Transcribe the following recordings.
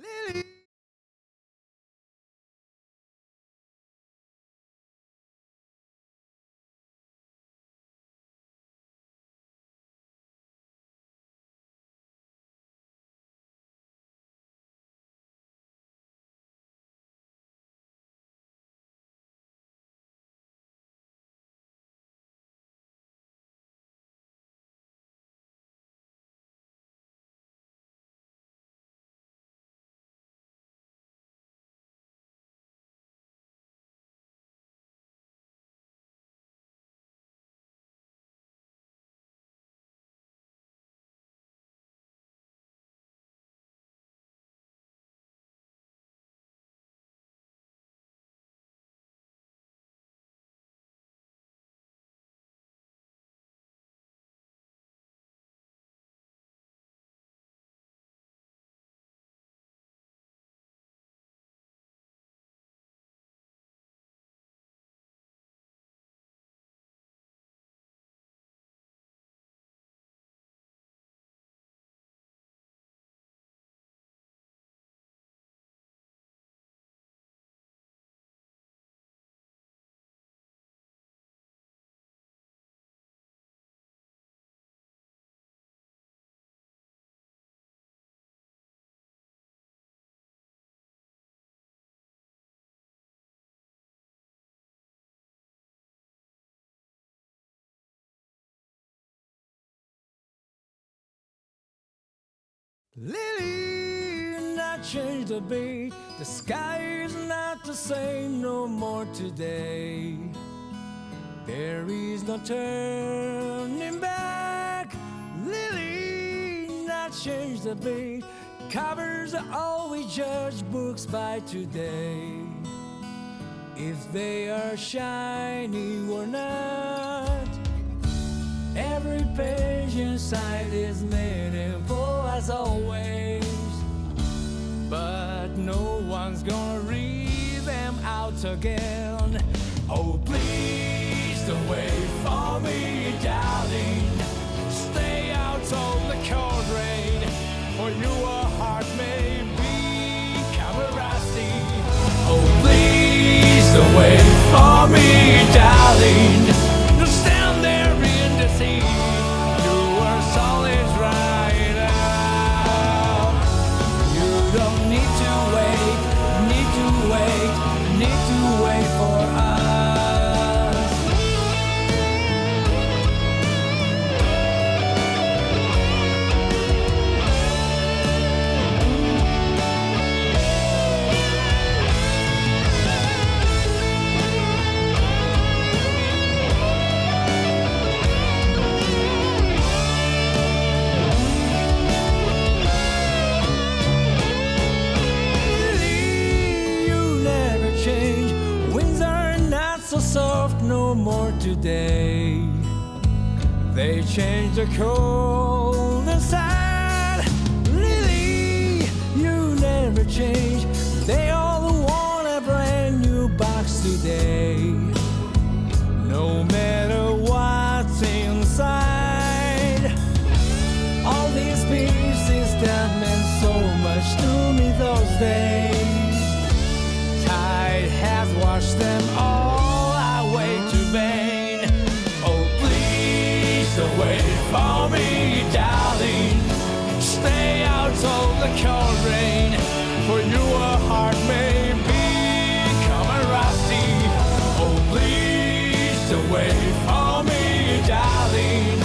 Lily. Lily, not change the beat. The sky is not the same no more today. There is no turning back. Lily, not change the beat. Covers always judge books by today, if they are shiny or not. Every page inside is meaningful as always, but no one's gonna read them out again. Oh, please don't wait for me, darling. Stay out of the cold rain, for your heart may become rusty. Oh, please don't wait for me, darling. Don't stand there in the sea. Your soul is right now. You don't need to wait, need to wait, need to wait for us. Soft no more today. They change the cold inside. Lily, you never change. They all want a brand new box today, no matter what's inside. All these pieces that meant so much to me those days, tide has washed them all way too vain. Oh, please don't wait for me, darling. Stay out of the cold rain, for your heart may become rusty. Oh, please don't wait for me, darling.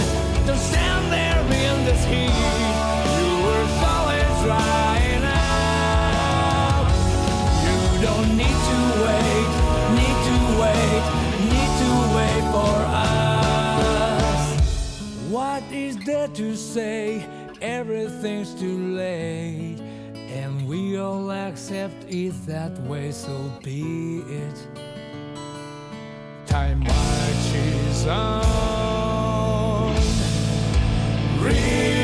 Don't stand there in this heat. Your soul is drying out. You don't need to wait, need to wait, need to wait for us. What is there to say? Everything's too late, and we all accept it that way, so be it. Time marches on, really.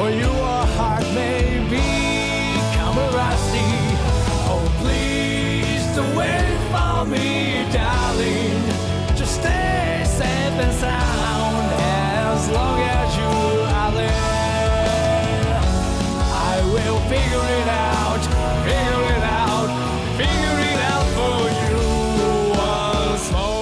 For your heart may become rusty. Oh, please don't wait for me, darling. Just stay safe and sound as long as you are there. I will figure it out, figure it out, figure it out for you once more.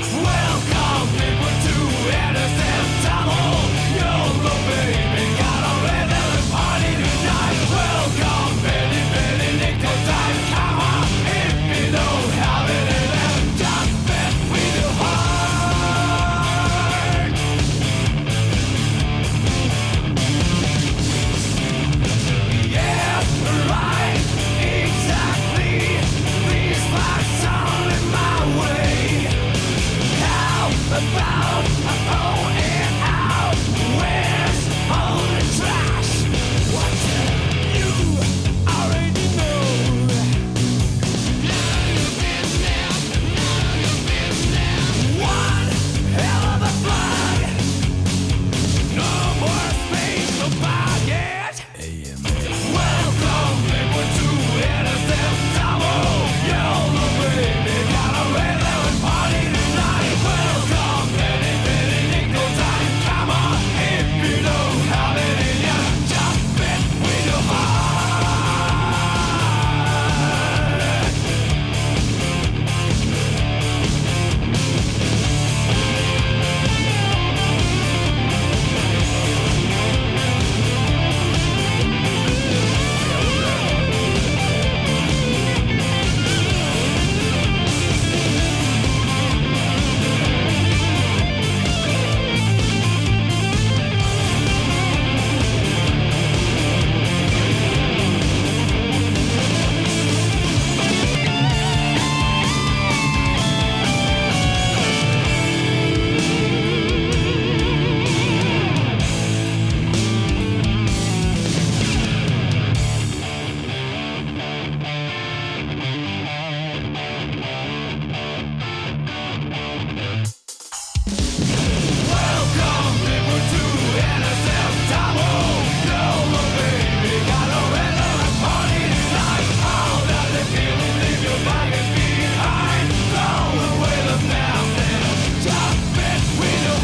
Welcome people to innocent double. YOLO baby, got a regular party tonight. Welcome, Benny, Benny, nickel time. Come on, if you don't have it in them, just bet with your heart. Yeah, right, exactly. These lights on in my way. How about a phone and out? Where's all the trash? What do you already know? None of your business, none of your business. One hell of a plug. No more space to pocket. Welcome people to innocent double. YOLO baby, got a regular party tonight. Welcome, Benny, Benny, nickel time. Come on, if you don't have it in ya, just bet with your heart. Welcome people to innocent double. YOLO baby, got a regular party tonight. All that they feel, leave your baggage behind. Throw away the past and just bet with your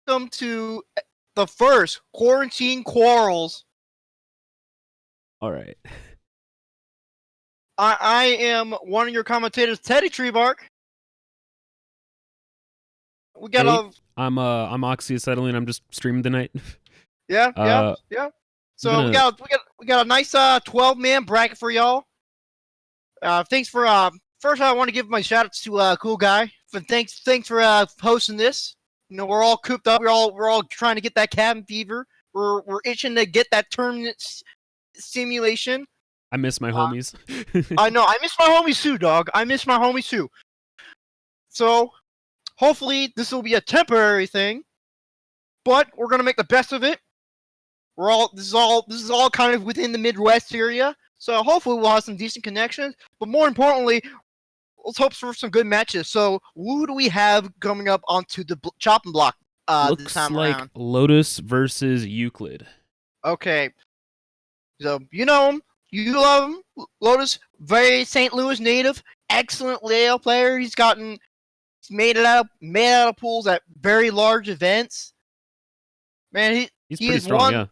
Welcome to the first Quarantine Quarrels. All right. I am one of your commentators, Teddy Treebark. We got Hey, a I'm Oxyacetylene. I'm just streaming tonight. yeah. So gonna- we got a nice 12-man bracket for y'all. Thanks for first I want to give my shout outs to Cool Guy. Thanks for hosting this. You know, we're all cooped up. We're all trying to get that cabin fever. We're itching to get that tournament simulation. I miss my homies. I know. I miss my homies too, dog. I miss my homies too. So, hopefully, this will be a temporary thing, but we're gonna make the best of it. This is all kind of within the Midwest area, so hopefully we'll have some decent connections. But more importantly, let's hope for some good matches. So, who do we have coming up onto the chopping block this Looks time like around? Lotus versus Euclid. Okay, so you know him, you love him. Lotus, very St. Louis native, excellent layout player. He's made it out of pools at very large events. Man, He's he pretty is strong, one. yeah.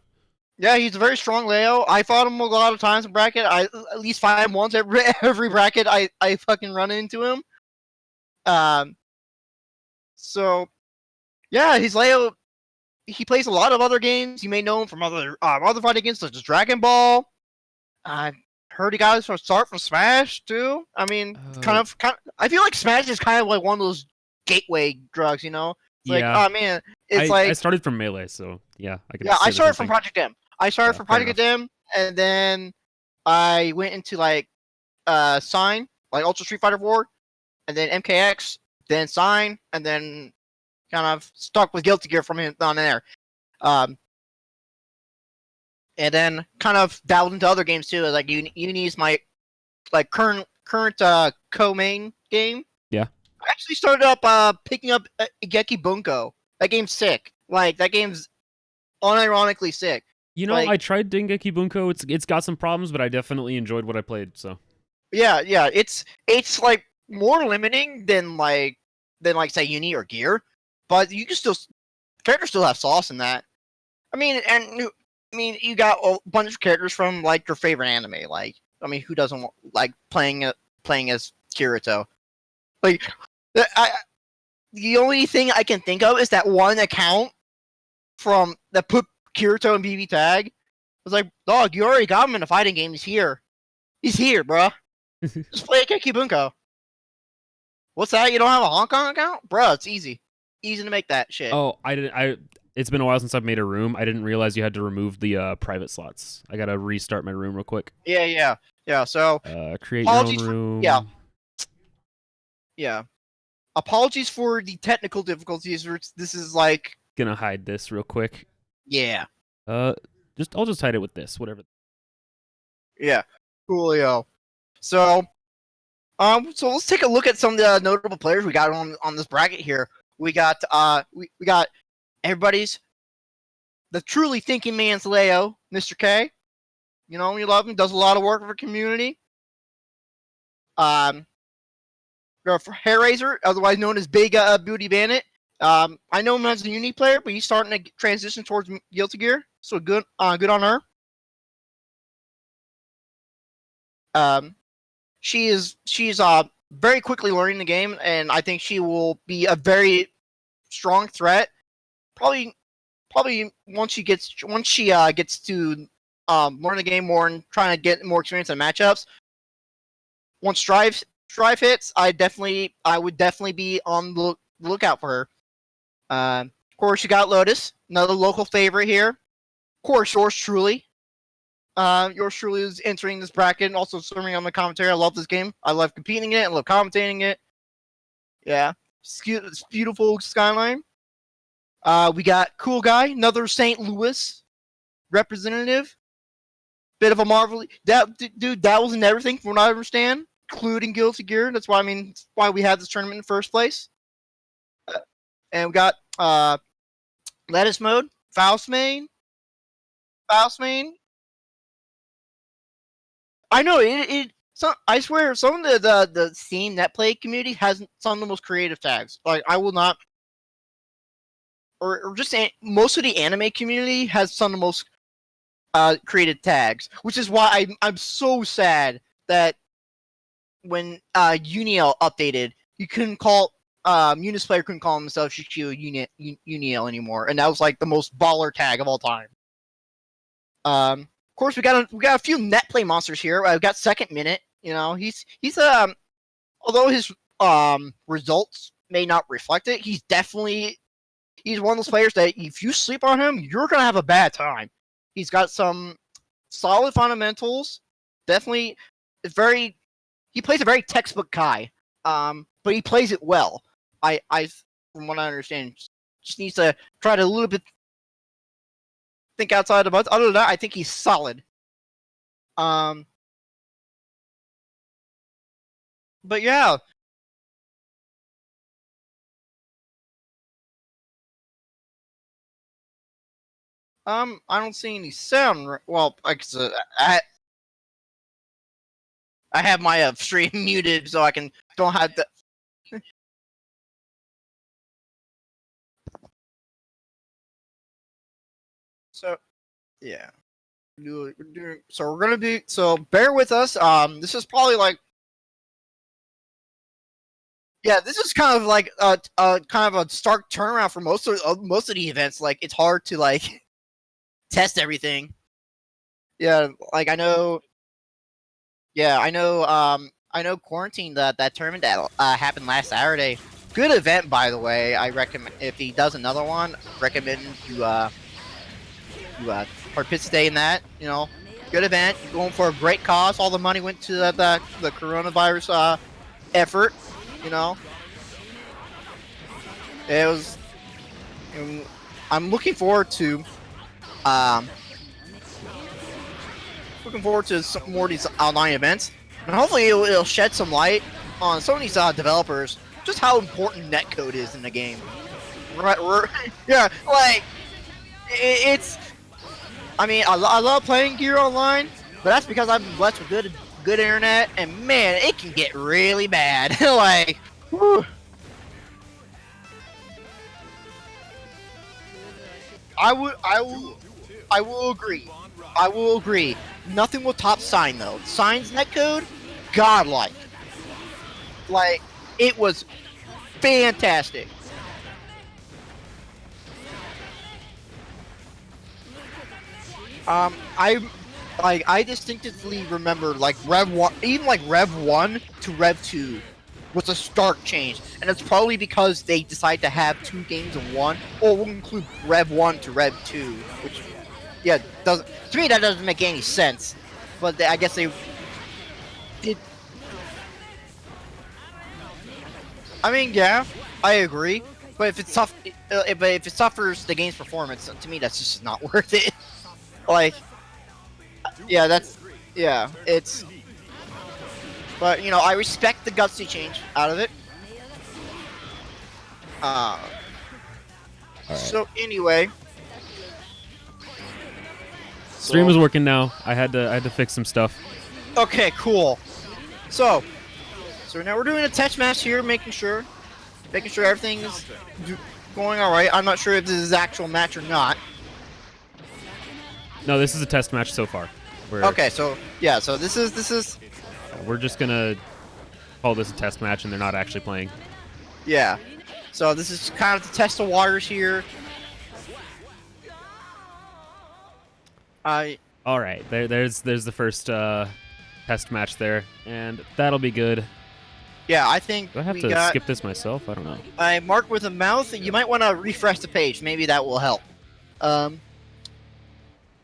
Yeah, he's a very strong layout. I fought him a lot of times in bracket. I at least fight him once every bracket. I fucking run into him. So yeah, his layout. He plays a lot of other games. You may know him from other fighting games such as Dragon Ball. I heard he got his start from Smash too. I mean, kind of. I feel like Smash is kind of like one of those gateway drugs. You know, it's Yeah. like, oh man, it's I started from Melee, so yeah, I can. Yeah, say I the started same from thing. Project M. I started Yeah, from fair Project M, and then I went into like Sign, like Ultra Street Fighter 4, and then MKX, then Sign, and then kind of stuck with Guilty Gear from on there. And then kind of dabbled into other games too. Like Uni is my like current co-main game. Yeah. I actually started up picking up Igeki Bunko. That game's sick. Like that game's unironically sick. You know, Like, I tried Dengeki Bunko. It's got some problems, but I definitely enjoyed what I played. So yeah, it's like more limiting than like say Uni or Gear, but you can still characters still have sauce in that. I mean, you got a bunch of characters from like your favorite anime. Like, I mean, who doesn't like playing as Kirito? Like, the only thing I can think of is that one account from that put Kirito in BB tag. I was like, dog, you already got him in a fighting game. He's here, bruh. Just play Igeki Bunko. What's that? You don't have a Hong Kong account, bruh? It's easy to make that shit. oh, I didn't. It's been a while since I've made a room. I didn't realize you had to remove the private slots. I gotta restart my room real quick. Yeah. So Create your own apologies for- room. yeah. Apologies for the technical difficulties. This is like, Gonna hide this real quick. yeah. I'll just hide it with this. Whatever. Yeah, coolio. So let's take a look at some of the notable players we got on this bracket here. We got we got everybody's the truly thinking man's Leo, Mr. K. You know, we love him. Does a lot of work for the community. Hair Razor, otherwise known as Big Booty Bandit. I know him as a Uni player, but he's starting to transition towards Guilty Gear. So good on her. She's very quickly learning the game, and I think she will be a very strong threat. Probably once she gets to learn the game more and trying to get more experience in matchups. Once Strive hits, I would definitely be on the lookout for her. Of course, you got Lotus, another local favorite here. Of course, yours truly. Yours truly is entering this bracket and also serving on the commentary. I love this game. I love competing in it. I love commentating it. Yeah. It's beautiful skyline. We got Cool Guy, another St. Louis representative. Bit of a marvel. That was in everything from what I understand, including Guilty Gear. That's why we had this tournament in the first place. And we got Lettuce Mode, Faust Main. I know it. I swear, some of the Steam NetPlay community has some of the most creative tags. Like, I will not, or just most of the anime community has some of the most creative tags, which is why I'm so sad that when Uniel updated, you couldn't call Unis player couldn't call himself Shichiyo Uniel anymore, and that was like the most baller tag of all time. Of course, we got a few net play monsters here. I've got Second Minute. You know, he's although his results may not reflect it, he's one of those players that if you sleep on him, you're gonna have a bad time. He's got some solid fundamentals. Definitely, he plays a very textbook Kai. But he plays it well. I from what I understand, just needs to try to a little bit think outside the box. Other than that, I think he's solid. But yeah. I don't see any sound. Well, I have my stream muted so I don't have the. So, yeah. So we're gonna be. So bear with us. This is probably like. Yeah, this is kind of like kind of a stark turnaround for most of the events. Like, it's hard to like test everything. Yeah, like I know. Yeah, I know. I know Quarantine that tournament that happened last Saturday. Good event, by the way. I recommend if he does another one, recommend you participate in that. You know, Good event. You're going for a great cause. All the money went to the coronavirus effort. You know, it was. I'm looking forward to some more of these online events, and hopefully it'll shed some light on some of these developers, just how important netcode is in the game. Yeah, like it's. I mean, I love playing Gear Online, but that's because I've been blessed with good internet, and man, it can get really bad. Like, whew. I will agree. I will agree. Nothing will top Sign though. Sign's netcode, godlike. Like, it was fantastic. I distinctively remember like Rev 1, even like Rev 1 to Rev 2 was a stark change, and it's probably because they decided to have 2 games in one, or we'll include Rev 1 to Rev 2, which, yeah, doesn't, to me that doesn't make any sense, but I guess they did. I mean, yeah, I agree, but if it's tough, if it suffers the game's performance, to me that's just not worth it. Like, yeah, it's. But you know, I respect the gutsy change out of it. Right. So anyway, Stream is working now. I had to fix some stuff. Okay, cool. So now we're doing a test match here, making sure everything is going all right. I'm not sure if this is actual match or not. No, this is a test match so far. Okay, so yeah, so this is. We're just gonna call this a test match, and they're not actually playing. Yeah. So this is kind of to test the waters here. All right, there's the first test match there, and that'll be good. Yeah, I think Do I have we to skip this myself? I don't know. I marked with a mouth. You might want to refresh the page. Maybe that will help.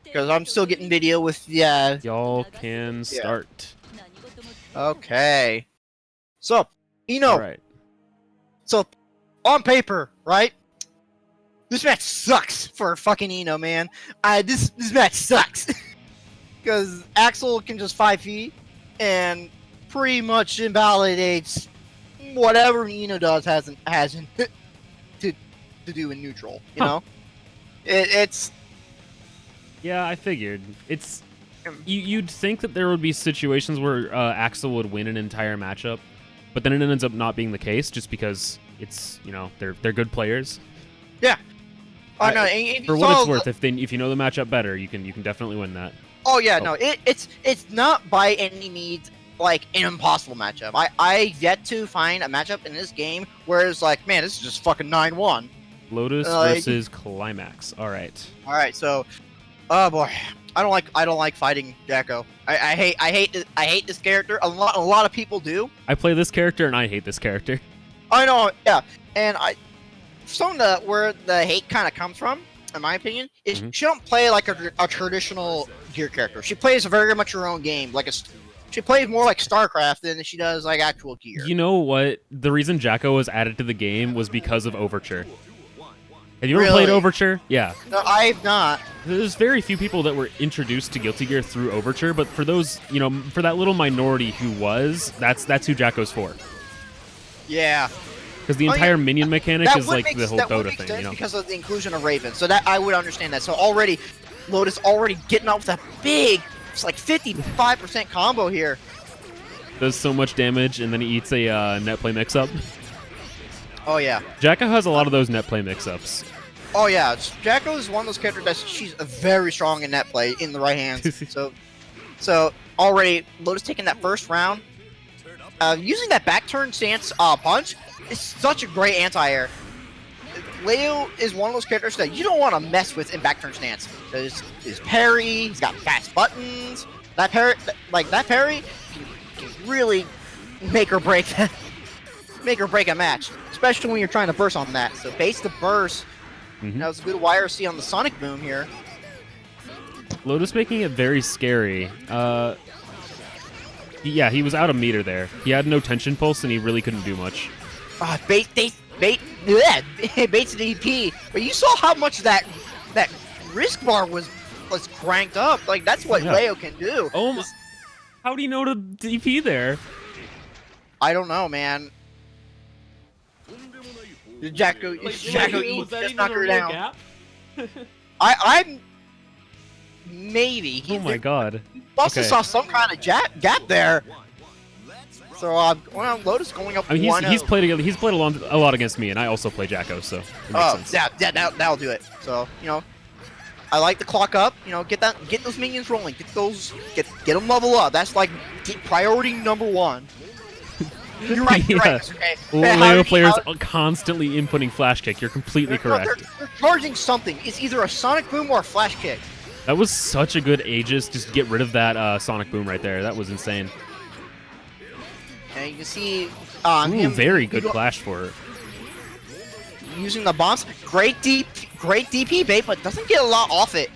Because I'm still getting video with Y'all can start. Okay. So, All right. So, on paper, right? This match sucks for fucking Eno, man. This match sucks. Because Axel can just 5 feet and pretty much invalidates whatever Eno does has to do in neutral, you know? It's... Yeah, I figured. It's you'd think that there would be situations where Axel would win an entire matchup, but then it ends up not being the case just because it's, you know, they're good players. Yeah. Oh, no, for what it's worth, if you know the matchup better, you can definitely win that. Oh yeah, no, it's not by any means like an impossible matchup. I yet to find a matchup in this game where it's like, man, this is just fucking 9-1. Lotus versus Climax. All right. All right, so, oh boy, I don't like fighting Jacko. I hate this character. A lot of people do. I play this character and I hate this character. I know, yeah, and some of where the hate kind of comes from, in my opinion, is she don't play like a traditional Gear character. She plays very much her own game, she plays more like StarCraft than she does like actual Gear. You know what? The reason Jacko was added to the game was because of Overture. Have you ever played Overture? Yeah. No, I've not. There's very few people that were introduced to Guilty Gear through Overture, but for those, you know, for that little minority who was, that's who Jacko's for. Yeah. Because the entire minion mechanic is like the whole Dota thing, you know. Because of the inclusion of Raven, so that I would understand that. So already, Lotus already getting off with a big, it's like 55% combo here. Does so much damage, and then he eats a net play mix-up. Oh yeah. Jacko has a lot of those net play mix-ups. Oh yeah, Jacko is one of those characters that she's very strong in net play in the right hands. so already Lotus taking that first round, using that back turn stance punch is such a great anti-air. Leo is one of those characters that you don't want to mess with in back turn stance. There's his parry, he's got fast buttons. That parry, can really make or break a match, especially when you're trying to burst on that. So base to burst. That was a good YRC on the Sonic Boom here. Lotus making it very scary. Yeah, he was out of meter there. He had no tension pulse, and he really couldn't do much. Baits the DP. But you saw how much that risk bar was cranked up. Like, that's what Leo can do. Oh my. How do you know to DP there? I don't know, man. Jacko eats, just knock her down. I'm maybe. Oh my god. Buster saw some kind of gap there. So well, Lotus going up. I mean, he's played a lot against me, and I also play Jacko, so. It makes sense. Yeah, that'll do it. So I like the clock up. Get those minions rolling. Get them level up. That's like priority number 1. You're right. You're right. Okay. Leo players are constantly inputting flash kick. You're completely correct. They're charging something. It's either a sonic boom or a flash kick. That was such a good Aegis. Just get rid of that sonic boom right there. That was insane. And you can see him very good flash for it. Using the bombs. Great DP bait, but doesn't get a lot off it.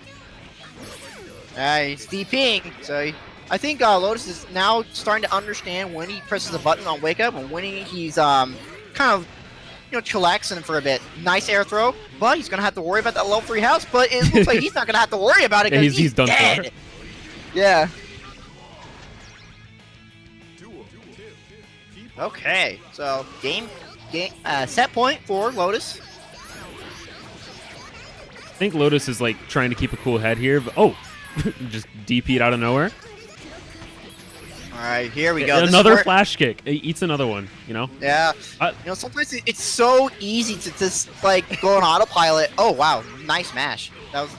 He's DPing, so I think Lotus is now starting to understand when he presses a button on wake up and when he's kind of chillaxing for a bit. Nice air throw, but he's gonna have to worry about that level 3 house. But it looks like he's not gonna have to worry about it because he's done dead. For. Yeah. Okay, so game set point for Lotus. I think Lotus is like trying to keep a cool head here, but just DP'd out of nowhere. All right, here we go. Another flash kick. He eats another one, Yeah. Sometimes it's so easy to just like go on autopilot. Oh wow, nice mash. That was.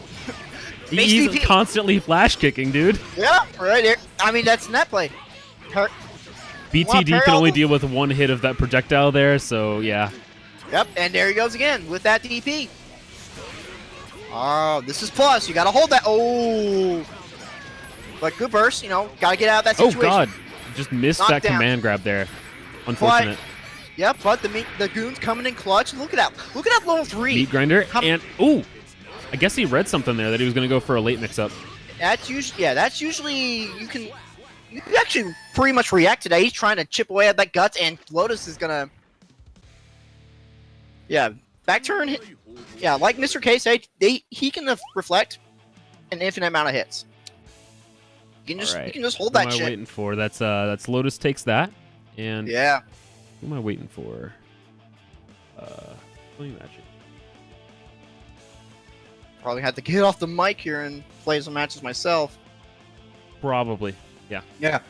He's constantly flash kicking, dude. Yeah, right there. I mean, that's net play. BTD can only deal with one hit of that projectile there, so yeah. Yep, and there he goes again with that DP. Oh, this is plus. You gotta hold that. Oh. But good burst, gotta get out of that situation. Oh god, just missed that command grab there. Unfortunate. But the goon's coming in clutch. Look at that level 3. Meat grinder, and I guess he read something there that he was gonna go for a late mix-up. That's usually you can actually pretty much react to that. He's trying to chip away at that guts, and Lotus is gonna back turn. Yeah, like Mr. K said, he can reflect an infinite amount of hits. You can just hold that shit. What am I waiting for? That's Lotus takes that, and who am I waiting for? Magic. Probably have to get off the mic here and play some matches myself. Probably, yeah. Yeah.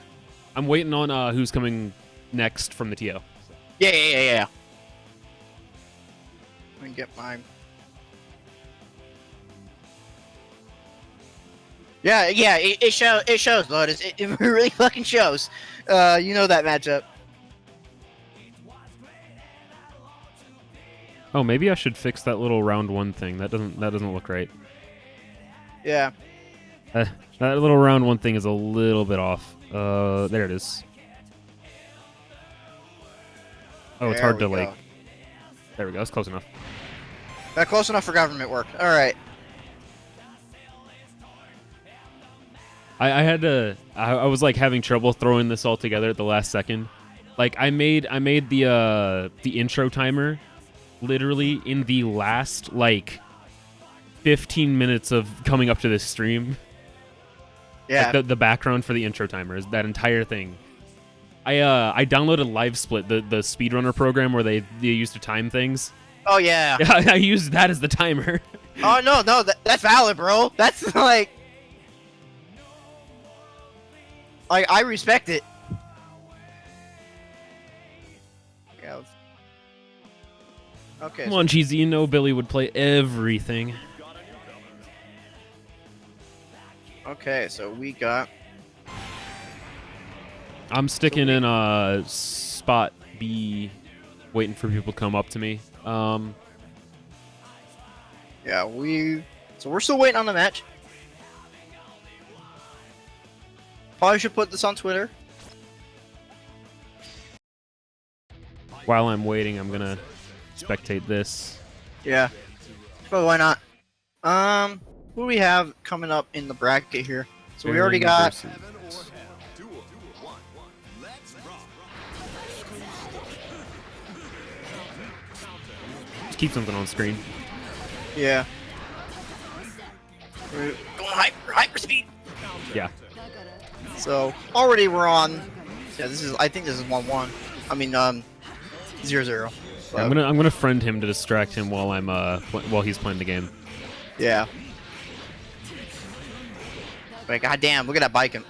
I'm waiting on who's coming next from the TO. So. Yeah. Let me get my. Yeah, it shows, Lotus. It really fucking shows. That matchup. Oh, maybe I should fix that little round 1 thing. That doesn't look right. Yeah. That little round 1 thing is a little bit off. There it is. Oh, it's hard to like. There we go. That's close enough. Close enough for government work. All right. I had to. I was like having trouble throwing this all together at the last second. Like I made the intro timer literally in the last 15 minutes of coming up to this stream. Yeah. Like the background for the intro timer is that entire thing. I downloaded LiveSplit, the speedrunner program where they used to time things. Oh yeah. I used that as the timer. Oh no, that's valid, bro. That's like I respect it. Yeah. Okay. Come on, Cheesy. You know Billy would play everything. Okay, so we got. I'm sticking in spot B, waiting for people to come up to me. Yeah, we're still waiting on the match. Probably should put this on Twitter. While I'm waiting, I'm gonna spectate this. Yeah, but why not? Who do we have coming up in the bracket here? So we already Baron got. versus- Just keep something on screen. Yeah. We're going hyperspeed. Yeah. So already we're on. Yeah, this is. I think this is 1-1. I mean, 0-0. I'm gonna friend him to distract him while I'm while he's playing the game. Yeah. But goddamn, look at that biking.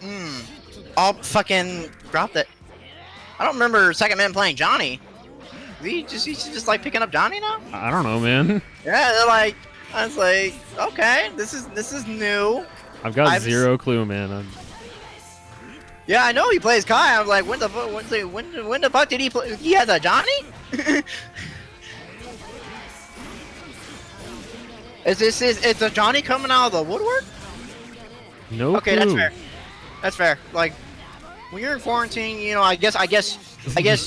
I'll fucking drop that. I don't remember Second Man playing Johnny. He's just like picking up Johnny now. I don't know, man. Yeah, they're like. I was like, okay, this is new. I've got zero clue, man. Yeah, I know he plays Kai. I was like, when the fuck did he play? He has a Johnny? Is a Johnny coming out of the woodwork? No Okay, clue. that's fair. That's fair. Like, when you're in quarantine, you know, I guess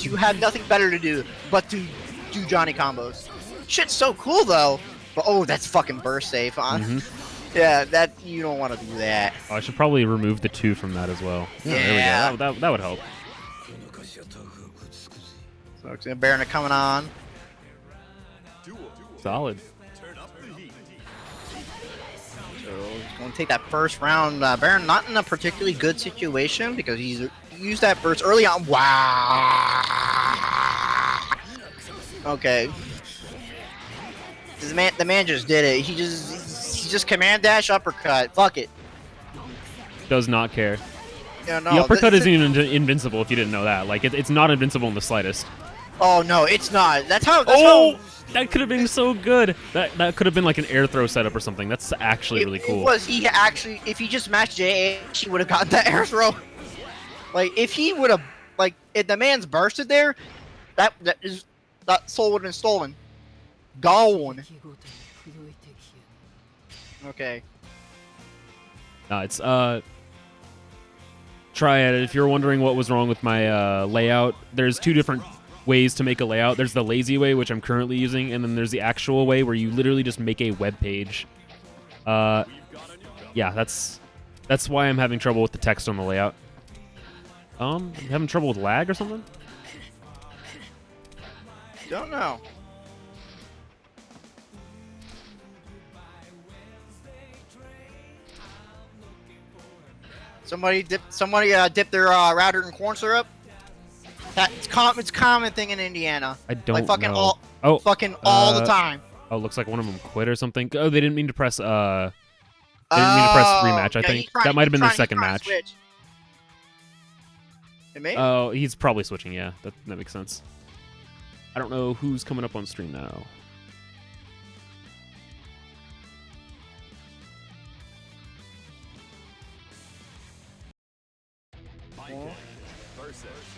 you have nothing better to do but to do Johnny combos. Shit's so cool though. But oh, that's fucking burst safe, huh? Yeah, that you don't want to do that. Oh, I should probably remove the 2 from that as well. There we go. That would help. So Baron coming on. Solid. So he's going to take that first round. Baron not in a particularly good situation because he's used that burst early on. Wow. Okay. The man just did it. He just command dash uppercut. Fuck it. Does not care. Yeah, no, The uppercut isn't even invincible if you didn't know that. Like, it's not invincible in the slightest. Oh no, it's not. That's how. That could have been so good. That could have been like an air throw setup or something. That's actually really cool. It was. He actually, if he just matched JA, he would have gotten that air throw. Like if he would have, like if the man's bursted there, that soul would have been stolen. Gone. Okay. No, it's try it. If you're wondering what was wrong with my layout, there's 2 different ways to make a layout. There's the lazy way, which I'm currently using, and then there's the actual way where you literally just make a web page. Yeah, that's why I'm having trouble with the text on the layout. You having trouble with lag or something? Don't know. Somebody dip their router in corn syrup. It's common thing in Indiana. I don't like fucking know. all the time. Oh, looks like one of them quit or something. Oh, they didn't mean to press. They didn't mean to press rematch. I think that might have been their second match. It may. Oh, he's probably switching. Yeah, that makes sense. I don't know who's coming up on stream now.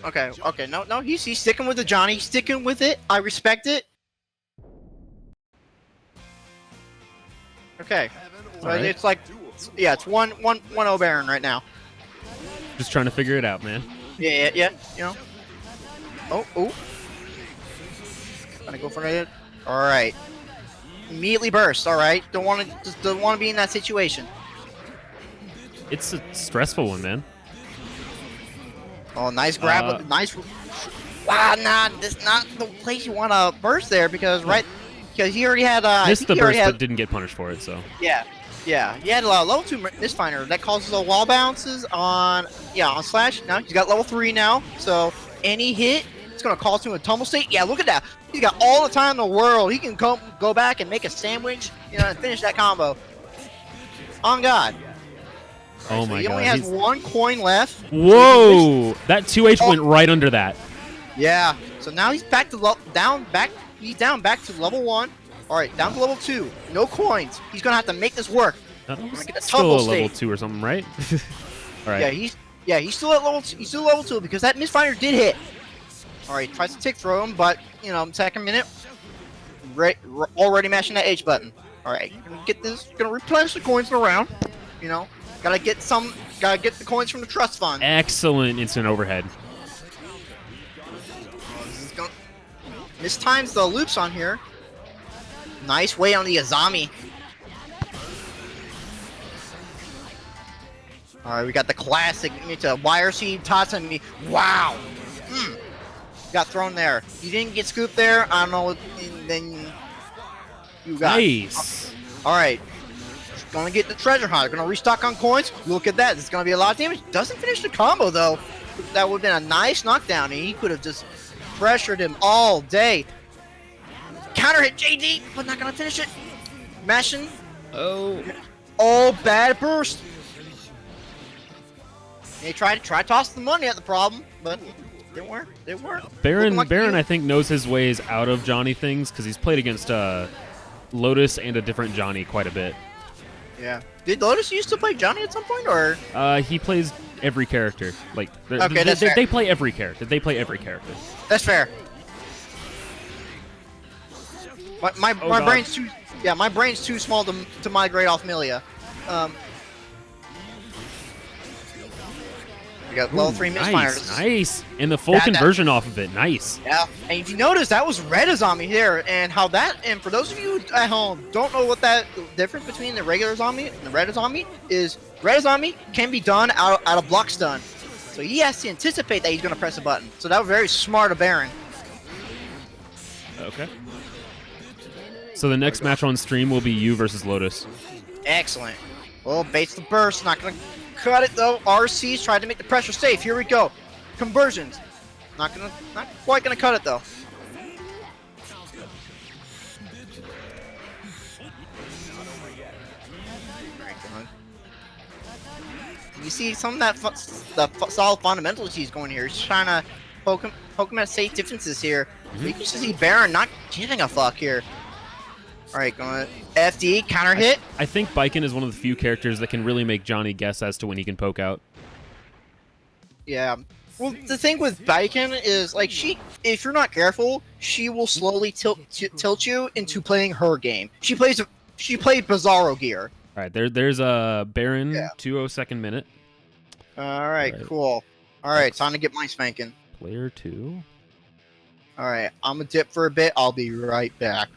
Okay, no, he's sticking with the Johnny, he's sticking with it. I respect it. Okay, so right. it's like, yeah, it's 1-0 Baron right now. Just trying to figure it out, man. Yeah, you know. Oh. Gonna go for it. All right. Immediately burst. All right. Don't want to be in that situation. It's a stressful one, man. Oh, nice grab. Nice. Wow, this not the place you want to burst there because he already had. Missed the burst, but didn't get punished for it. So. Yeah. He had a level 2 misfinder that causes a wall bounces on slash. Now he's got level 3 now, so any hit it's gonna cause him a tumble state. Yeah, look at that. He's got all the time in the world. He can go back and make a sandwich, and finish that combo. On God. Oh so my God. He only has 1 coin left. Whoa! That 2H went right under that. Yeah. So now he's back to He's down back to level 1. All right, down to level 2. No coins. He's gonna have to make this work. That was Get a still tumble a level state. 2 or something, right? All right. He's still at level. He's still level 2 because that misfinder did hit. All right, tries to tick throw him, but second minute, already mashing that H button. All right, gonna get this. Gonna replenish the coins in the round. Gotta get the coins from the trust fund. Excellent instant overhead. Mistimes the loops on here. Nice way on the Azami. All right, we got the classic into YRC Tatsumi. Wow. Got thrown there. You didn't get scooped there. I don't know what. Then you got. Nice. All right. Gonna get the treasure hunt. Gonna restock on coins. Look at that. It's gonna be a lot of damage. Doesn't finish the combo though. That would have been a nice knockdown, and he could have just pressured him all day. Counter hit JD, but not gonna finish it. Mashing. Oh. Oh, bad burst. He tried to toss the money at the problem, but didn't work. Didn't work. Baron, Like I think, knows his ways out of Johnny things because he's played against Lotus and a different Johnny quite a bit. Yeah. Did Lotus used to play Johnny at some point, or? He plays every character. Like, Okay, that's fair. they play every character. They play every character. That's fair. My God. brain's too. Yeah, my brain's too small to migrate off Milia. We got level 3 misfires. Nice. And the full That- conversion off of it. Nice. Yeah, and if you notice, that was red zombie here, and how that. And for those of you at home don't know what that difference between the regular zombie and the red zombie is, red zombie can be done out of block stun, so he has to anticipate that he's going to press a button. So that was very smart of Baron. Okay. So the next match on stream will be you versus Lotus. Excellent. Well, baits the burst, not going to cut it though. RC's tried to make the pressure safe. Here we go. Conversions. Not quite gonna cut it though. You see some of that solid fundamentals he's going here. He's trying to poke him at safe differences here. You can just see Baron not giving a fuck here. All right, going FD counter hit. I think Baiken is one of the few characters that can really make Johnny guess as to when he can poke out. Yeah. Well, the thing with Baiken is, like, if you're not careful, she will slowly tilt you into playing her game. She played Bizarro gear. All right, there's a Baron, Yeah. 202nd minute. All right, cool. All right, time to get my spanking. Player 2. All right, I'm gonna dip for a bit. I'll be right back.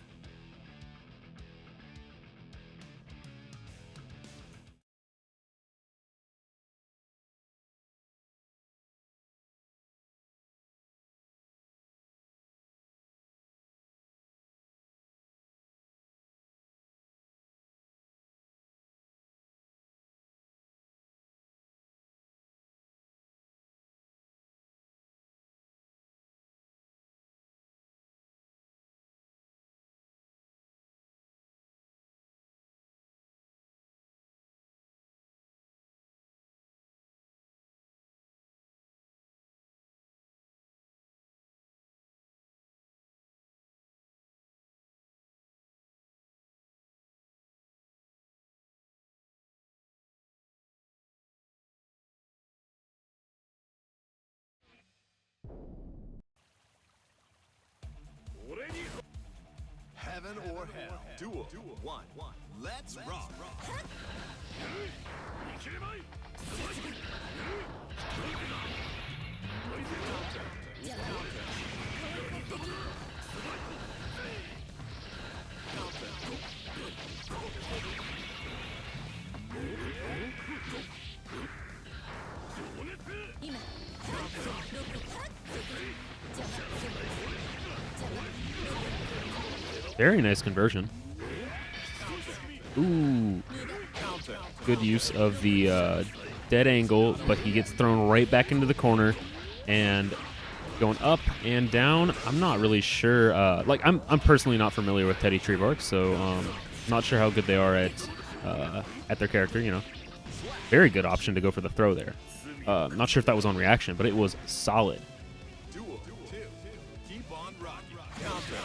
Heaven or hell. Duel. 1. Let's rock. Very nice conversion. Ooh. Good use of the dead angle, but he gets thrown right back into the corner and going up and down. I'm not really sure. Like, I'm personally not familiar with Teddy Treebark, so not sure how good they are at their character, you know. Very good option to go for the throw there. Not sure if that was on reaction, but it was solid. Duel. 2. Keep on rocking. Counter.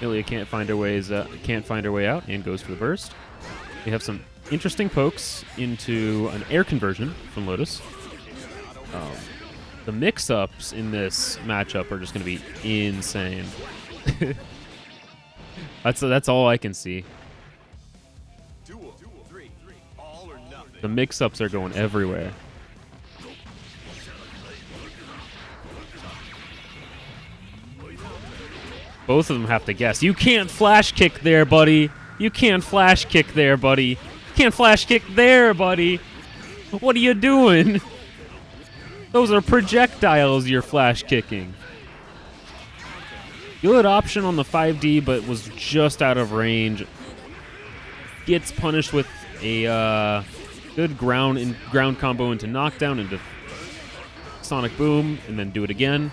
Ilya can't find her way out and goes for the burst. We have some interesting pokes into an air conversion from Lotus. The mix-ups in this matchup are just going to be insane. That's all I can see. Duel. 3. All The mix-ups are going everywhere. Both of them have to guess. You can't flash kick there, buddy. You can't flash kick there, buddy. You can't flash kick there, buddy. What are you doing? Those are projectiles you're flash kicking. Good option on the 5D, but was just out of range. Gets punished with a good ground combo into knockdown, into sonic boom, and then do it again.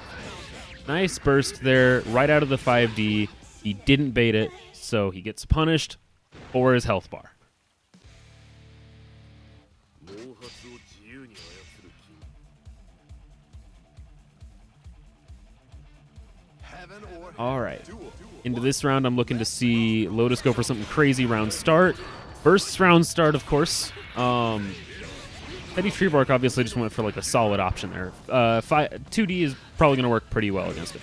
Nice burst there, right out of the 5D. He didn't bait it, so he gets punished for his health bar. All right. Into this round, I'm looking to see Lotus go for something crazy round start. First round start, of course. Teddy Treebark obviously just went for like a solid option there. 2D is probably going to work pretty well against it.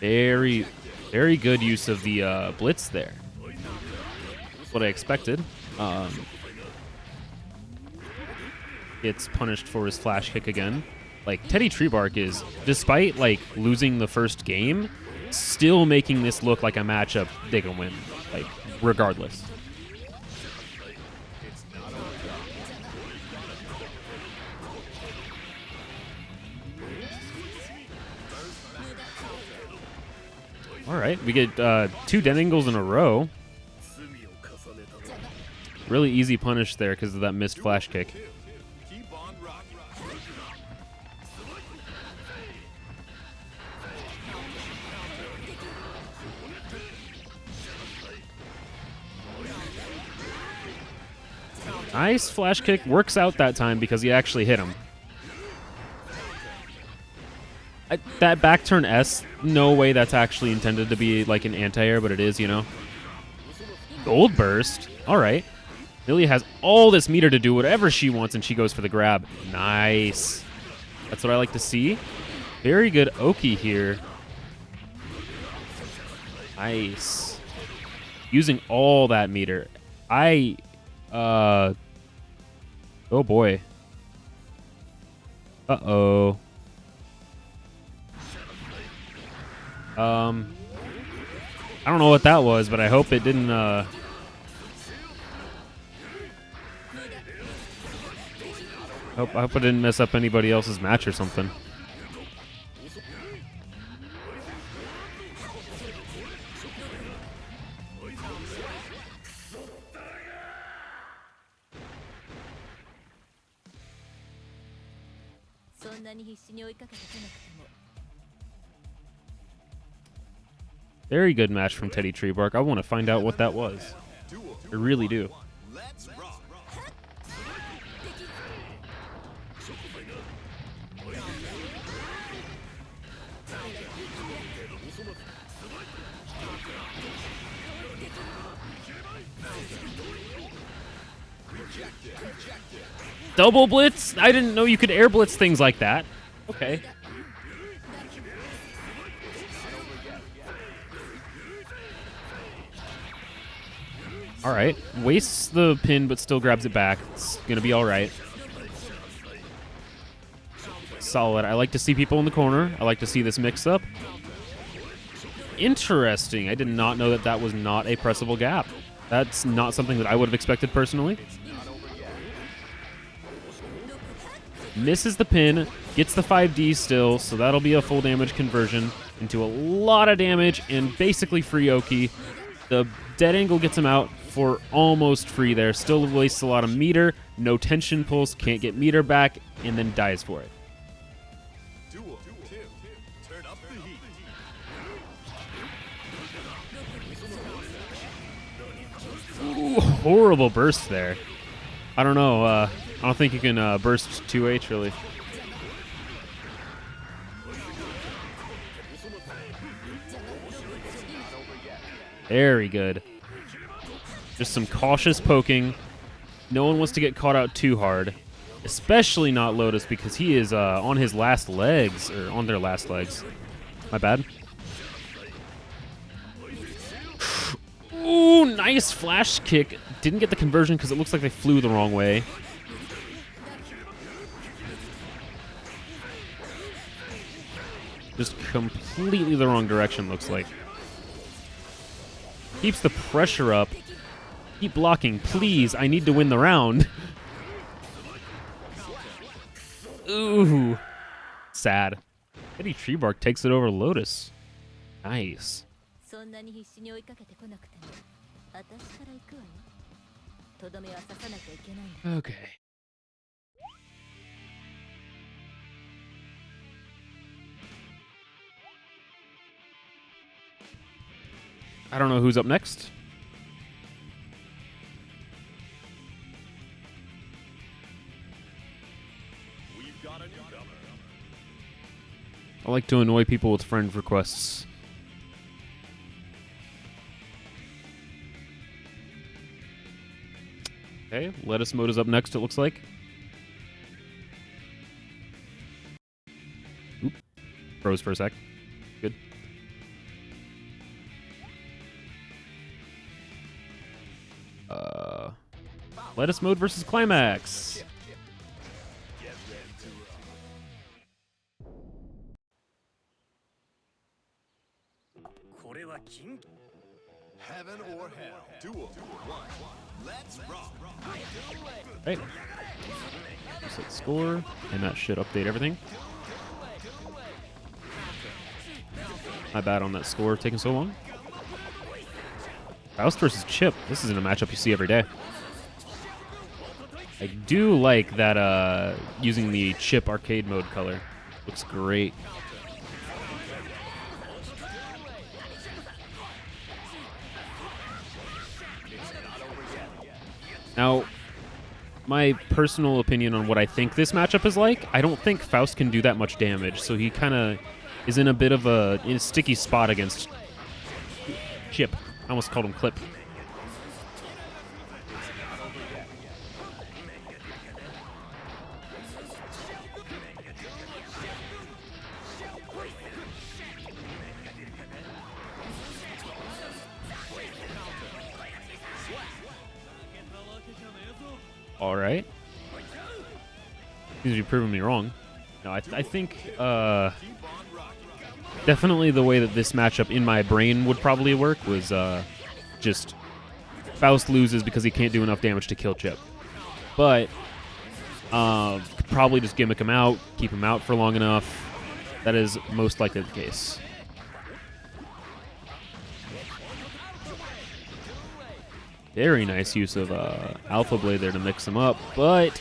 Very, very good use of the blitz there. That's what I expected. Gets punished for his flash kick again. Like, Teddy Treebark is, despite like losing the first game, still making this look like a matchup they can win, like, regardless. All right, we get 2 dead angles in a row. Really easy punish there because of that missed flash kick. Nice flash kick. Works out that time because he actually hit him. That back turn S, no way that's actually intended to be like an anti-air, but it is, you know. Gold burst. All right. Lily has all this meter to do whatever she wants, and she goes for the grab. Nice. That's what I like to see. Very good Oki here. Nice. Using all that meter. Oh boy. Uh-oh. I don't know what that was, but I hope it didn't, I hope it didn't mess up anybody else's match or something. Very good match from Teddy Treebark. I want to find out what that was. I really do. Double blitz? I didn't know you could air blitz things like that. Okay. All right. Wastes the pin, but still grabs it back. It's going to be all right. Solid. I like to see people in the corner. I like to see this mix-up. Interesting. I did not know that that was not a pressable gap. That's not something that I would have expected personally. Misses the pin, gets the 5D still, so that'll be a full damage conversion into a lot of damage and basically free Oki. The dead angle gets him out for almost free there. Still wastes a lot of meter, no tension pulse, can't get meter back, and then dies for it. Ooh, horrible burst there. I don't know. I don't think you can burst 2H, really. Very good. Just some cautious poking. No one wants to get caught out too hard. Especially not Lotus, because he is on his last legs, or on their last legs. My bad. Ooh, nice flash kick. Didn't get the conversion because it looks like they flew the wrong way. Just completely the wrong direction, looks like. Keeps the pressure up. Keep blocking, please. I need to win the round. Ooh. Sad. Eddie Treebark takes it over Lotus. Nice. そんなに必死に追いかけてこなくても私から行くわよとどめは刺さなきゃいけないんだ Okay. I don't know who's up next. We've got a newcomer. I like to annoy people with friend requests. Okay, Lettuce mode is up next, it looks like. Oop. Froze for a sec. Good. Lettuce mode versus Climax. Heaven or hell. Duel. 1. Let's rock. Right. Set score, and that should update everything. My bad on that score taking so long. Faust versus Chip. This isn't a matchup you see every day. I do like that using the Chip arcade mode color. Looks great. Now, my personal opinion on what I think this matchup is like, I don't think Faust can do that much damage, so he kind of is in a bit of a sticky spot against Chip. I almost called him Clip. All right. Seems to be proving me wrong. No, I think definitely the way that this matchup in my brain would probably work was just Faust loses because he can't do enough damage to kill Chip. But could probably just gimmick him out, keep him out for long enough. That is most likely the case. Very nice use of Alpha Blade there to mix him up, but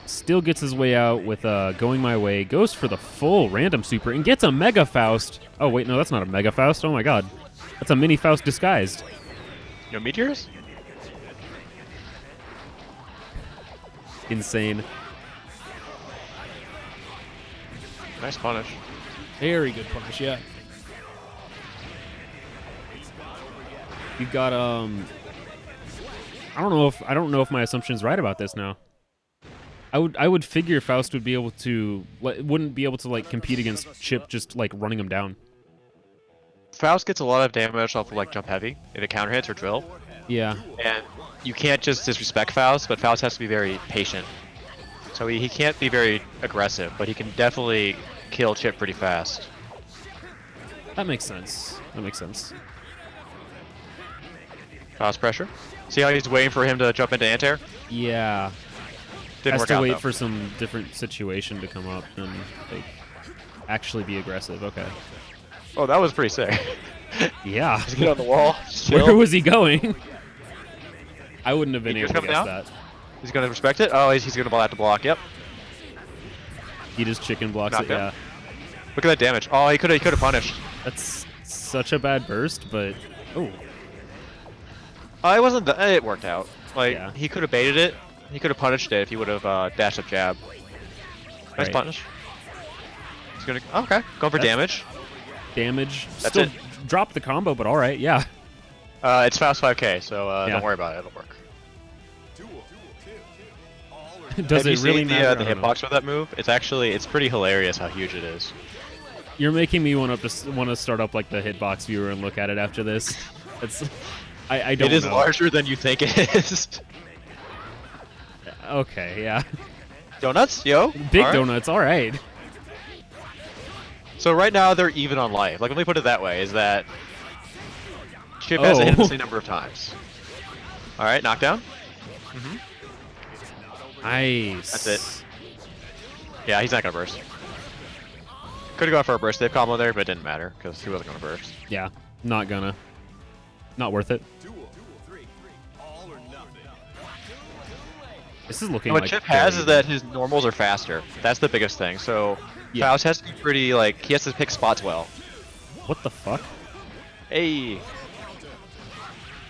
still gets his way out with Going My Way. Goes for the full random super and gets a Mega Faust. Oh, wait, no, that's not a Mega Faust. Oh, my God. That's a Mini Faust disguised. No meteors? Insane. Nice punish. Very good punish, yeah. You've got, I don't know if my assumption is right about this now. I would figure Faust would be able to wouldn't be able to like compete against Chip just like running him down. Faust gets a lot of damage off of like jump heavy if it counter hits or drill. Yeah. And you can't just disrespect Faust, but Faust has to be very patient. So he can't be very aggressive, but he can definitely kill Chip pretty fast. That makes sense. That makes sense. Faust pressure. See how he's waiting for him to jump into anti-air? Yeah. Didn't Has work to out wait though. for some different situation to come up and like actually be aggressive. Okay. Oh, that was pretty sick. Yeah. Just get on the wall. Where chill. was he going? I wouldn't have been Meteor's able to coming guess down? that. He's gonna respect it. Oh, he's gonna have to block. Yep. He just chicken blocks Knocked it. him. Yeah. Look at that damage. Oh, he could have punished. That's such a bad burst, but oh. It wasn't. It worked out. Like Yeah. he could have baited it. He could have punished it if he would have dashed up jab. Nice Right. punish. He's gonna. Oh, okay. Going for That's- damage. Damage. That's Still it. dropped the combo, but all right. Yeah. It's fast 5K, so Yeah. don't worry about it. It'll work. Does Have you it really seen matter? the I don't know. hitbox for that move? It's pretty hilarious how huge it is. You're making me want to start up like the hitbox viewer and look at it after this. It's I don't It is know. larger than you think it is. Okay, yeah. Donuts, yo. Big All right. donuts, all right. So right now they're even on life. Like, let me put it that way: is that Chip has hit him the same number of times. All right, knockdown. Nice. That's it. Yeah, he's not gonna burst. Could have gone for a burst dip combo there, but it didn't matter because he wasn't gonna burst. Yeah, not gonna. Not worth it. Duel 3. All or nothing. This is looking And what like Chip has very is that his normals are faster. That's the biggest thing. So Yeah. Faust has to be pretty like he has to pick spots well. What the fuck? Hey,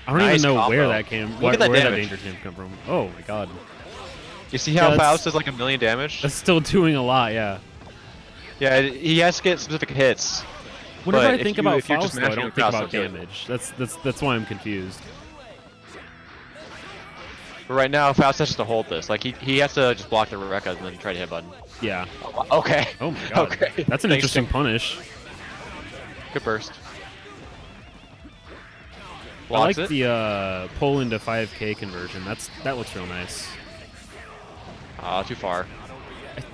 I don't Nice even know where combo. that came. Look at that where damage. danger came from. Oh my god. you see how Yeah, Faust does like a million damage? That's still doing a lot, yeah. Yeah, he has to get specific hits. Whenever But I if think you- about if you're just Faust, though, I mashing don't with think Faust, about don't do it. damage. That's why I'm confused. But right now, Faust has to hold this. Like he has to just block the Rekka and then try to hit button. Yeah. Okay. Oh my god. Okay. That's an Thanks, interesting Chip. punish. Good burst. I like Blocks it. the pull into 5k conversion. That looks real nice. Too far.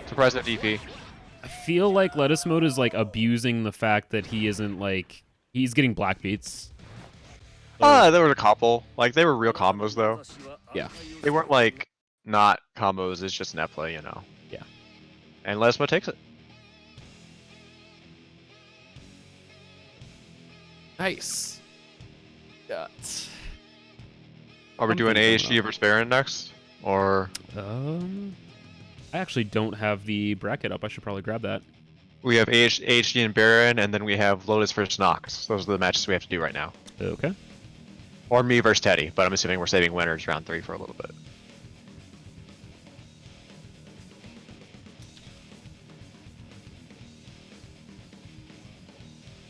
Surprised no DP. I feel like Lotus mode is like abusing the fact that he isn't like he's getting black beats. There was a couple. Like they were real combos though. Yeah. They weren't like not combos. It's just net play, you know. Yeah. And Lesmo takes it. Nice. Got. Are we doing Something AHG coming up. versus Baron next, or I actually don't have the bracket up. I should probably grab that. we have AHG and Baron, and then we have Lotus versus Nox. Those are the matches we have to do right now. Okay. Or me versus Teddy, but I'm assuming we're saving winners round 3 for a little bit.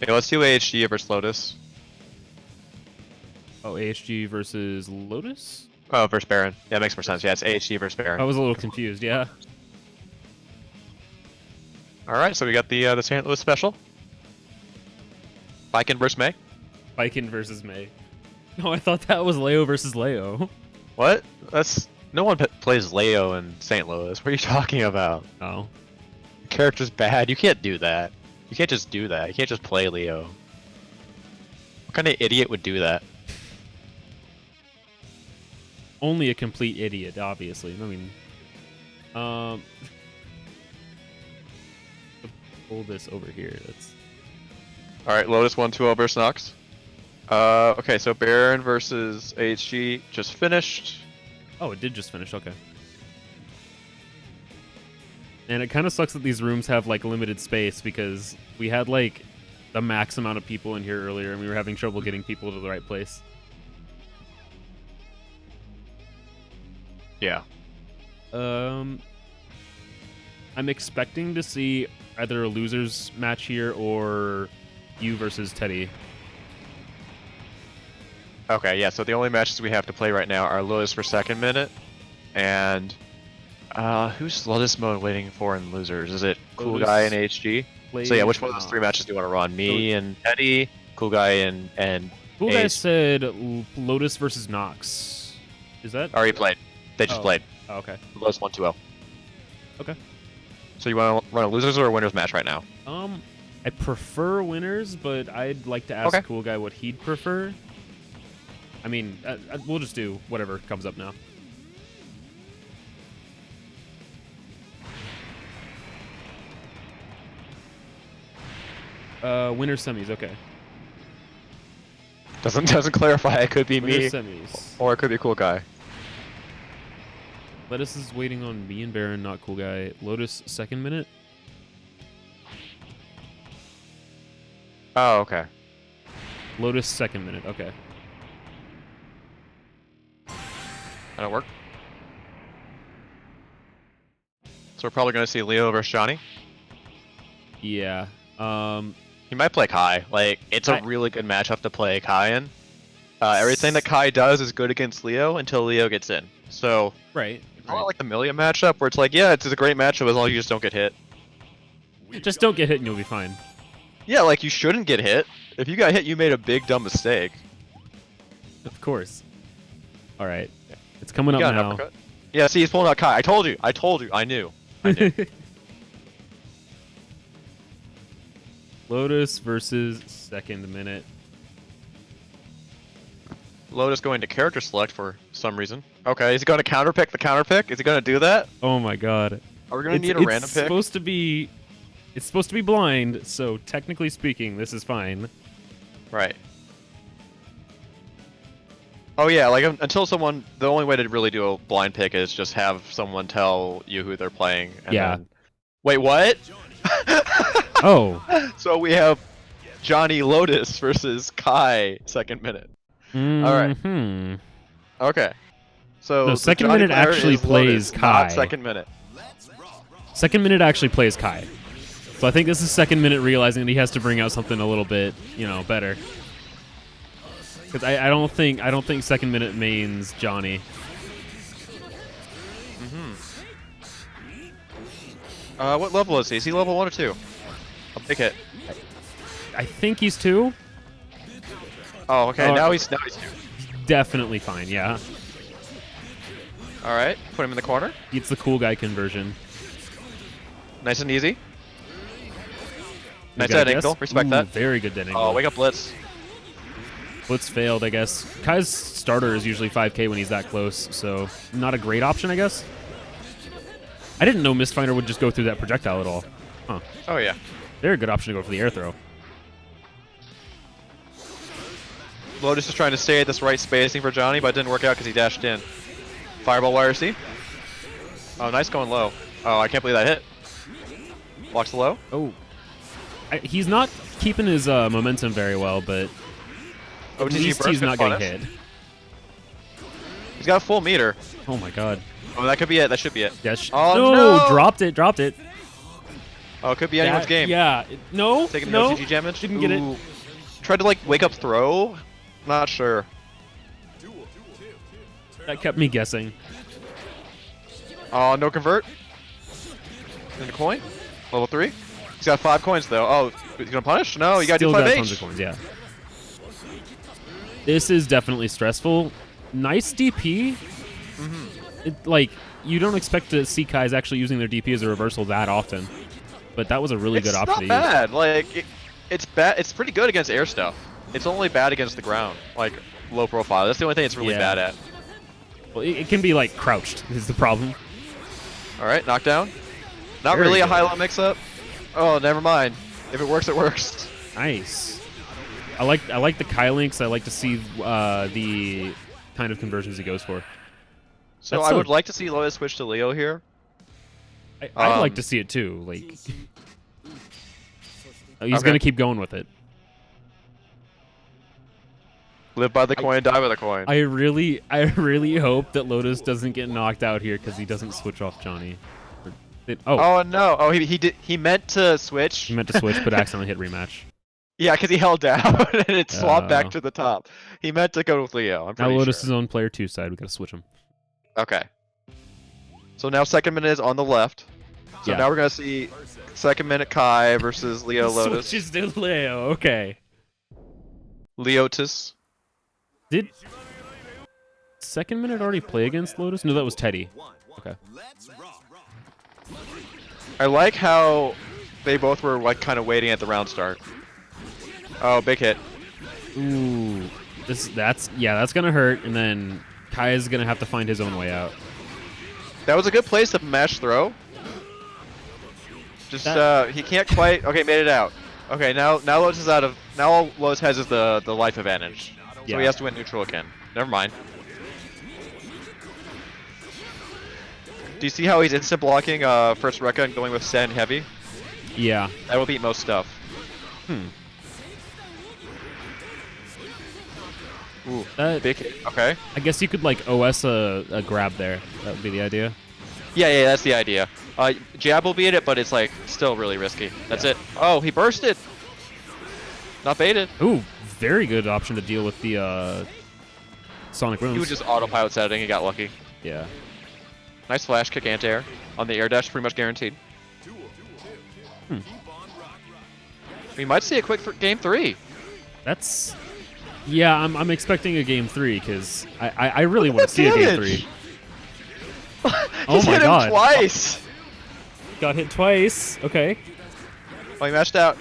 Okay, let's do AHG versus Lotus. Oh, AHG versus Lotus? Oh, versus Baron. Yeah, makes more sense. Yeah, it's AHG versus Baron. I was a little confused. Yeah. All right, so we got the St. Louis special. Viking versus May. Viking versus May. No, I thought that was Leo versus Leo. What? That's no one plays Leo in St. Louis. What are you talking about? Oh. The character's bad. You can't do that. You can't just do that. You can't just play Leo. What kind of idiot would do that? Only a complete idiot, obviously. I mean, pull this over here. That's All right, Lotus 1-2-0 versus Nox. Okay, so Baron versus AHG just finished. oh, it did just finish. Okay. And it kind of sucks that these rooms have like limited space because we had like the max amount of people in here earlier, and we were having trouble getting people to the right place. Yeah. I'm expecting to see either a losers match here or you versus Teddy. Okay, yeah, so the only matches we have to play right now are Lotus for second minute, and who's Lotus mode waiting for in losers? Is it Cool Lotus Guy and HG? So yeah, which one of those Plays- 3 matches do you want to run? Me and Teddy, Cool Guy and Cool guy AHG said Lotus versus Nox. Is that? already played. They just Oh. played. Oh, okay. Lotus 1-2-0. Okay. So you want to run a losers or a winners match right now? I prefer winners, but I'd like to ask Okay. Cool Guy what he'd prefer. I mean, we'll just do whatever comes up now. Winner semis, okay. Doesn't clarify. It could be Winner me semis. or it could be Cool Guy. Lotus is waiting on me and Baron, not Cool Guy. Lotus second minute. Oh, okay. Lotus second minute, okay. That'll work. So we're probably going to see Leo versus Johnny. Yeah. He might play Kai. Like, it's a really good matchup to play Kai in. Everything that Kai does is good against Leo until Leo gets in. So, Right. it's not like the Millia matchup where it's like, yeah, it's a great matchup as long as you just don't get hit. Just don't get hit and you'll be fine. Yeah, like, you shouldn't get hit. If you got hit, you made a big dumb mistake. Of course. All right. It's coming You up got an now. uppercut. Yeah, see, he's pulling out Kai. I told you. I knew. Lotus versus second minute. Lotus going to character select for some reason. Okay, is he going to counterpick the counterpick? Is he going to do that? Oh my god. Are we going to need a random pick? It's supposed to be blind, so technically speaking, this is fine. Right. Oh yeah, like until someone, the only way to really do a blind pick is just have someone tell you who they're playing. And Yeah. Then... Wait, what? Oh. So we have Johnny Lotus versus Kai second minute. Alright. Hmm. Okay. So No, the second Johnny minute player actually is plays Lotus, Kai. Not second minute. Second minute actually plays Kai. So I think this is second minute realizing that he has to bring out something a little bit, better. Because I don't think second minute mains Johnny. What level is he? Is he level 1 or 2? A big hit. I think he's 2. Oh, okay. Oh, now he's 2. Definitely fine, yeah. All right. Put him in the corner. It's the cool guy conversion. Nice and easy. You Nice got a dead guess? angle. Respect Ooh, that. Very good dead angle. Oh, wake up Blitz. Blitz failed, I guess. Kai's starter is usually 5k when he's that close, so not a great option, I guess. I didn't know Mistfinder would just go through that projectile at all. Huh. Oh yeah. They're a good option to go for the air throw. Lotus is trying to stay at this right spacing for Johnny, but it didn't work out because he dashed in. Fireball YRC. Oh, nice going low. Oh, I can't believe that hit. Blocks the low. Oh. He's not keeping his momentum very well, but at OTG least burst he's and not getting punish. hit. He's got a full meter. Oh my god. Oh, that could be it. That should be it. Yeah, Oh, no! no! Dropped it. Oh, it could be anyone's game. Yeah. No. Taking the no. OTG damage. Didn't get it. Ooh. Tried to like wake up throw. Not sure. That kept me guessing. Oh, no convert. Into coin. Level 3. He's got 5 coins though. Oh, he's gonna punish? No, you gotta Still do 5 got H. tons of coins, yeah. This is definitely stressful. Nice DP. Like, you don't expect to see Kai's actually using their DP as a reversal that often. But that was a really good option to It's not use. bad. Like, it's bad. It's pretty good against air stuff. It's only bad against the ground, like low profile. That's the only thing it's really Yeah. bad at. Well, it can be, like, crouched is the problem. All right, knockdown. Not Very really a good. high-low mix-up. Oh, never mind. If it works, it works. Nice. I like the Kai links. I like to see the kind of conversions he goes for. So That's I so- would like to see Lotus switch to Leo here. I'd like to see it too. Like, he's Okay. gonna keep going with it. Live by the coin, die by the coin. I really hope that Lotus doesn't get knocked out here because he doesn't switch off Johnny. Oh no! Oh, he meant to switch. He meant to switch, but accidentally hit rematch. Yeah, because he held down and it swapped Oh. back to the top. He meant to go with Leo. I'm Now pretty Lotus sure. is on player 2 side. We gotta switch him. Okay. So now second minute is on the left. So Yeah. now we're gonna see second minute Kai versus Leo Lotus. Switches to Leo. Okay. Leotus. Did second minute already play against Lotus? No, that was Teddy. Okay. I like how they both were like kind of waiting at the round start. Oh, big hit. Ooh. That's gonna hurt, and then Kai is gonna have to find his own way out. That was a good place to mash throw. Just he can't quite. Okay, made it out. Okay, now Lotus is out of. Now all Lotus has is the life advantage. So Yeah. he has to win neutral again. Never mind. Do you see how he's instant blocking first Rekka and going with Sen heavy? Yeah. That will beat most stuff. Ooh, big hit. Okay. I guess you could like OS a grab there. That would be the idea. Yeah, that's the idea. Jab will beat it, but it's like still really risky. That's it. Oh, he bursted. Not baited. Ooh, very good option to deal with the Sonic Runes. He was just autopilot setting. He got lucky. Yeah. Nice flash kick anti-air on the air dash, pretty much guaranteed. Hmm. We might see a quick game 3. That's Yeah, I'm expecting a game 3 because I really want to see a game 3. Oh He's my hit god. him twice. Got hit twice. Okay. Oh, he matched out.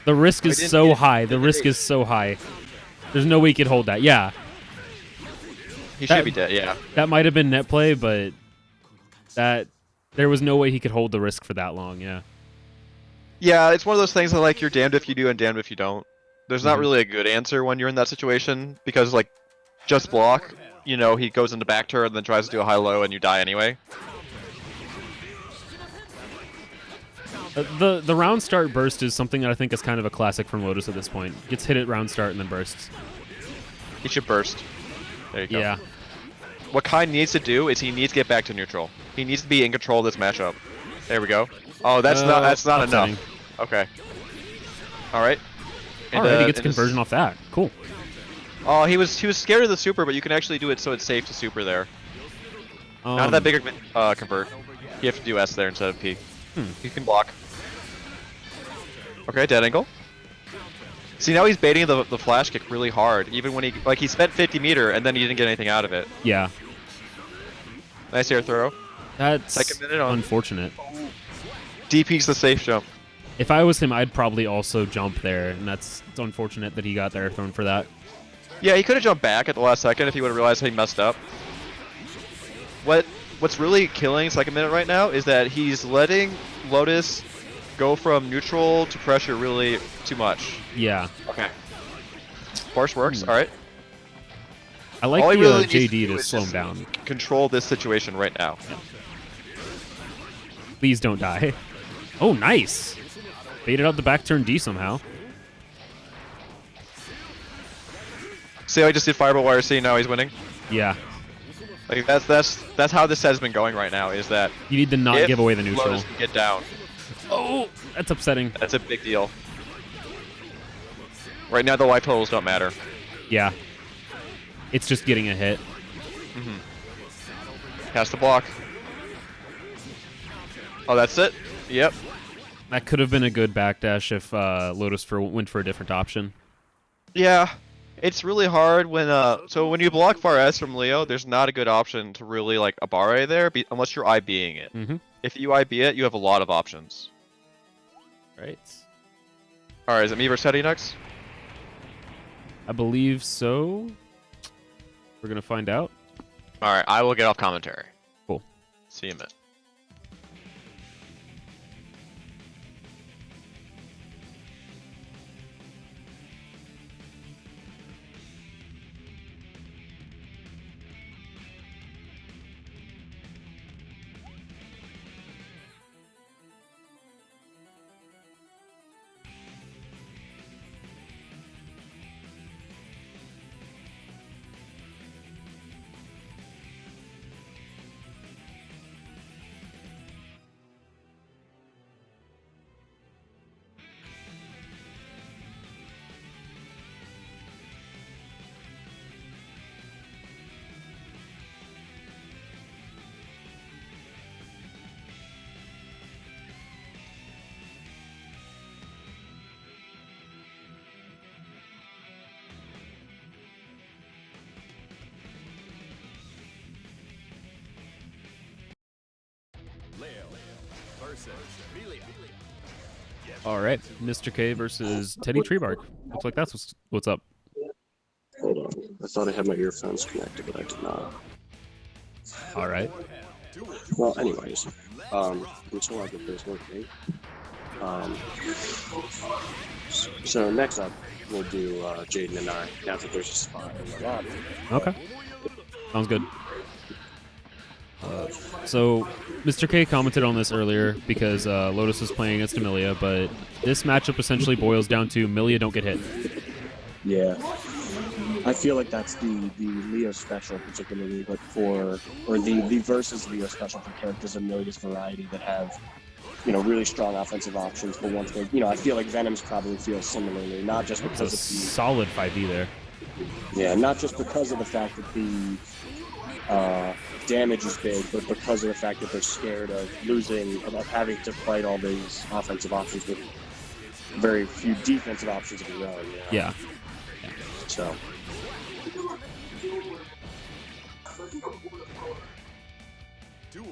The risk is didn't so get- high. The risk is so high. There's no way he could hold that. Yeah. He That- should be dead. Yeah. That might have been net play, but there was no way he could hold the risk for that long. Yeah. Yeah, it's one of those things that like you're damned if you do and damned if you don't. There's not Mhm. really a good answer when you're in that situation because like just block, you know, he goes into back turn and then tries to do a high-low and you die anyway. The round start burst is something that I think is kind of a classic from Lotus at this point. Gets hit at round start and then bursts. He should burst. There you go. Yeah. What Kai needs to do is he needs to get back to neutral. He needs to be in control of this matchup. There we go. Oh, that's not upsetting. enough. Okay. All right. All right, he gets conversion off that. Cool. Oh, he was scared of the super, but you can actually do it so it's safe to super there. Not that big a convert. You have to do S there instead of P. You can block. Okay, dead angle. See, now he's baiting the flash kick really hard, even when he spent 50 meter and then he didn't get anything out of it. Yeah. Nice air throw. That's Second minute on. unfortunate. DP's the safe jump. If I was him, I'd probably also jump there, and it's unfortunate that he got there thrown for that. Yeah, he could have jumped back at the last second if he would have realized he messed up. What's really killing second minute right now is that he's letting Lotus go from neutral to pressure really too much. Yeah. Okay. Force works. All right. I like All he the really needs to JD do to is slow him just down. Control this situation right now. Please don't die. Oh, nice. Baited out the back turn D somehow. See how he just did Fireball YRC, now he's winning? Yeah. Like that's how this has been going right now, is that You need to not if give away the neutral. Lotus can get down, Oh, that's upsetting. that's a big deal. Right now the life totals don't matter. Yeah. It's just getting a hit. Has to block. Oh, that's it? Yep. That could have been a good backdash if Lotus went for a different option. Yeah. It's really hard when so when you block far S from Leo, there's not a good option to really like Abare there unless you're IBing it. Mm-hmm. If you IB it, you have a lot of options. Right. Alright, is it me versus Teddy next? I believe so. We're going to find out. Alright, I will get off commentary. Cool. See you in a minute. All right. Mr. K versus Teddy Treebark. Looks like that's what's up. Hold on. I thought I had my earphones connected, but I did not. All right. Well, anyways, until I get this working. So next up, we'll do Jaden and I, now that there's a spot in the lobby. Okay. Sounds good. So, Mr. K commented on this earlier because Lotus was playing against Amelia, but this matchup essentially boils down to Amelia don't get hit. Yeah. I feel like that's the Leo special particularly, but or the versus Leo special for characters of Amelia's variety that have, really strong offensive options, but once they, I feel like Venom's probably feels similarly, not just It's because a of the... solid 5e there. Yeah, not just because of the fact that the damage is big, but because of the fact that they're scared of of having to fight all these offensive options with very few defensive options of their own. Yeah. So.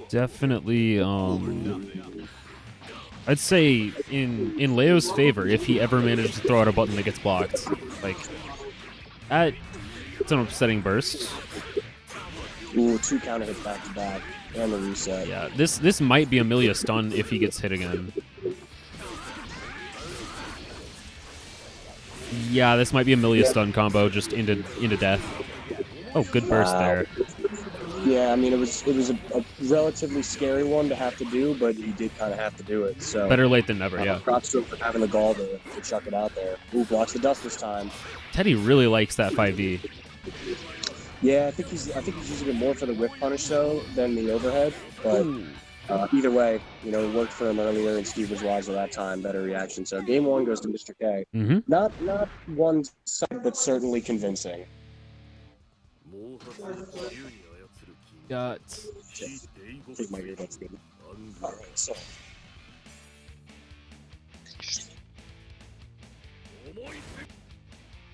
Definitely, I'd say in Leo's favor if he ever managed to throw out a button that gets blocked. Like, it's an upsetting burst. Ooh, 2 counter hits back to back, and the reset. Yeah, this might be Amelia stun if he gets hit again. Yeah, this might be Amelia stun combo just into death. Oh, good burst there. Yeah, I mean, it was a relatively scary one to have to do, but he did kind of have to do it. So Better late than never, yeah. Props to him for having the gall to chuck it out there. Ooh, blocks the dust this time. Teddy really likes that 5D. Yeah, I think he's using it more for the whip punish though than the overhead. But either way, you know, it worked for him earlier, and Steve was wiser that time. Better reaction. So game 1 goes to Mr. K. Mm-hmm. Not one side, but certainly convincing. Got. I think my earbud's good. All right, so.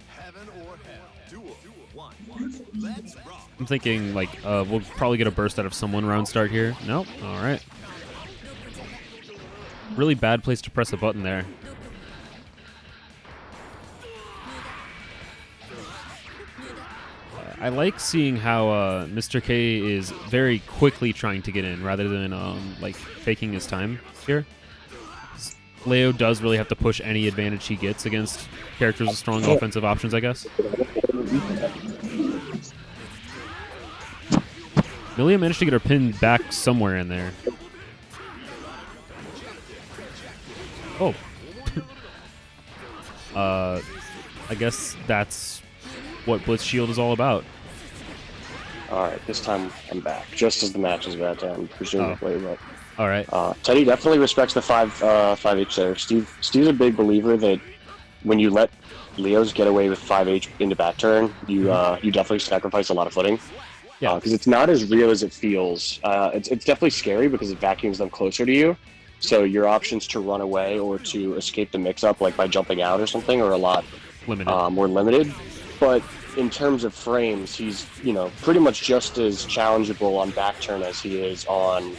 Heaven or hell. Duel 1. Let's rock. I'm thinking like we'll probably get a burst out of someone round start here. Nope. All right. Really bad place to press a button there. I like seeing how Mr. K is very quickly trying to get in rather than like faking his time here. Leo does really have to push any advantage he gets against characters with strong offensive options, I guess. Amelia managed to get her pin back somewhere in there. Oh. I guess that's what Blitz Shield is all about. Alright, this time I'm back. Just as the match is about to end, presumably. But all right. Teddy definitely respects the 5H there. Steve's a big believer that when you let Leos get away with 5H into back turn, you definitely sacrifice a lot of footing. Yeah. Because it's not as real as it feels. It's definitely scary because it vacuums them closer to you. So your options to run away or to escape the mix-up, like by jumping out or something, are a lot more limited. But in terms of frames, he's pretty much just as challengeable on back turn as he is on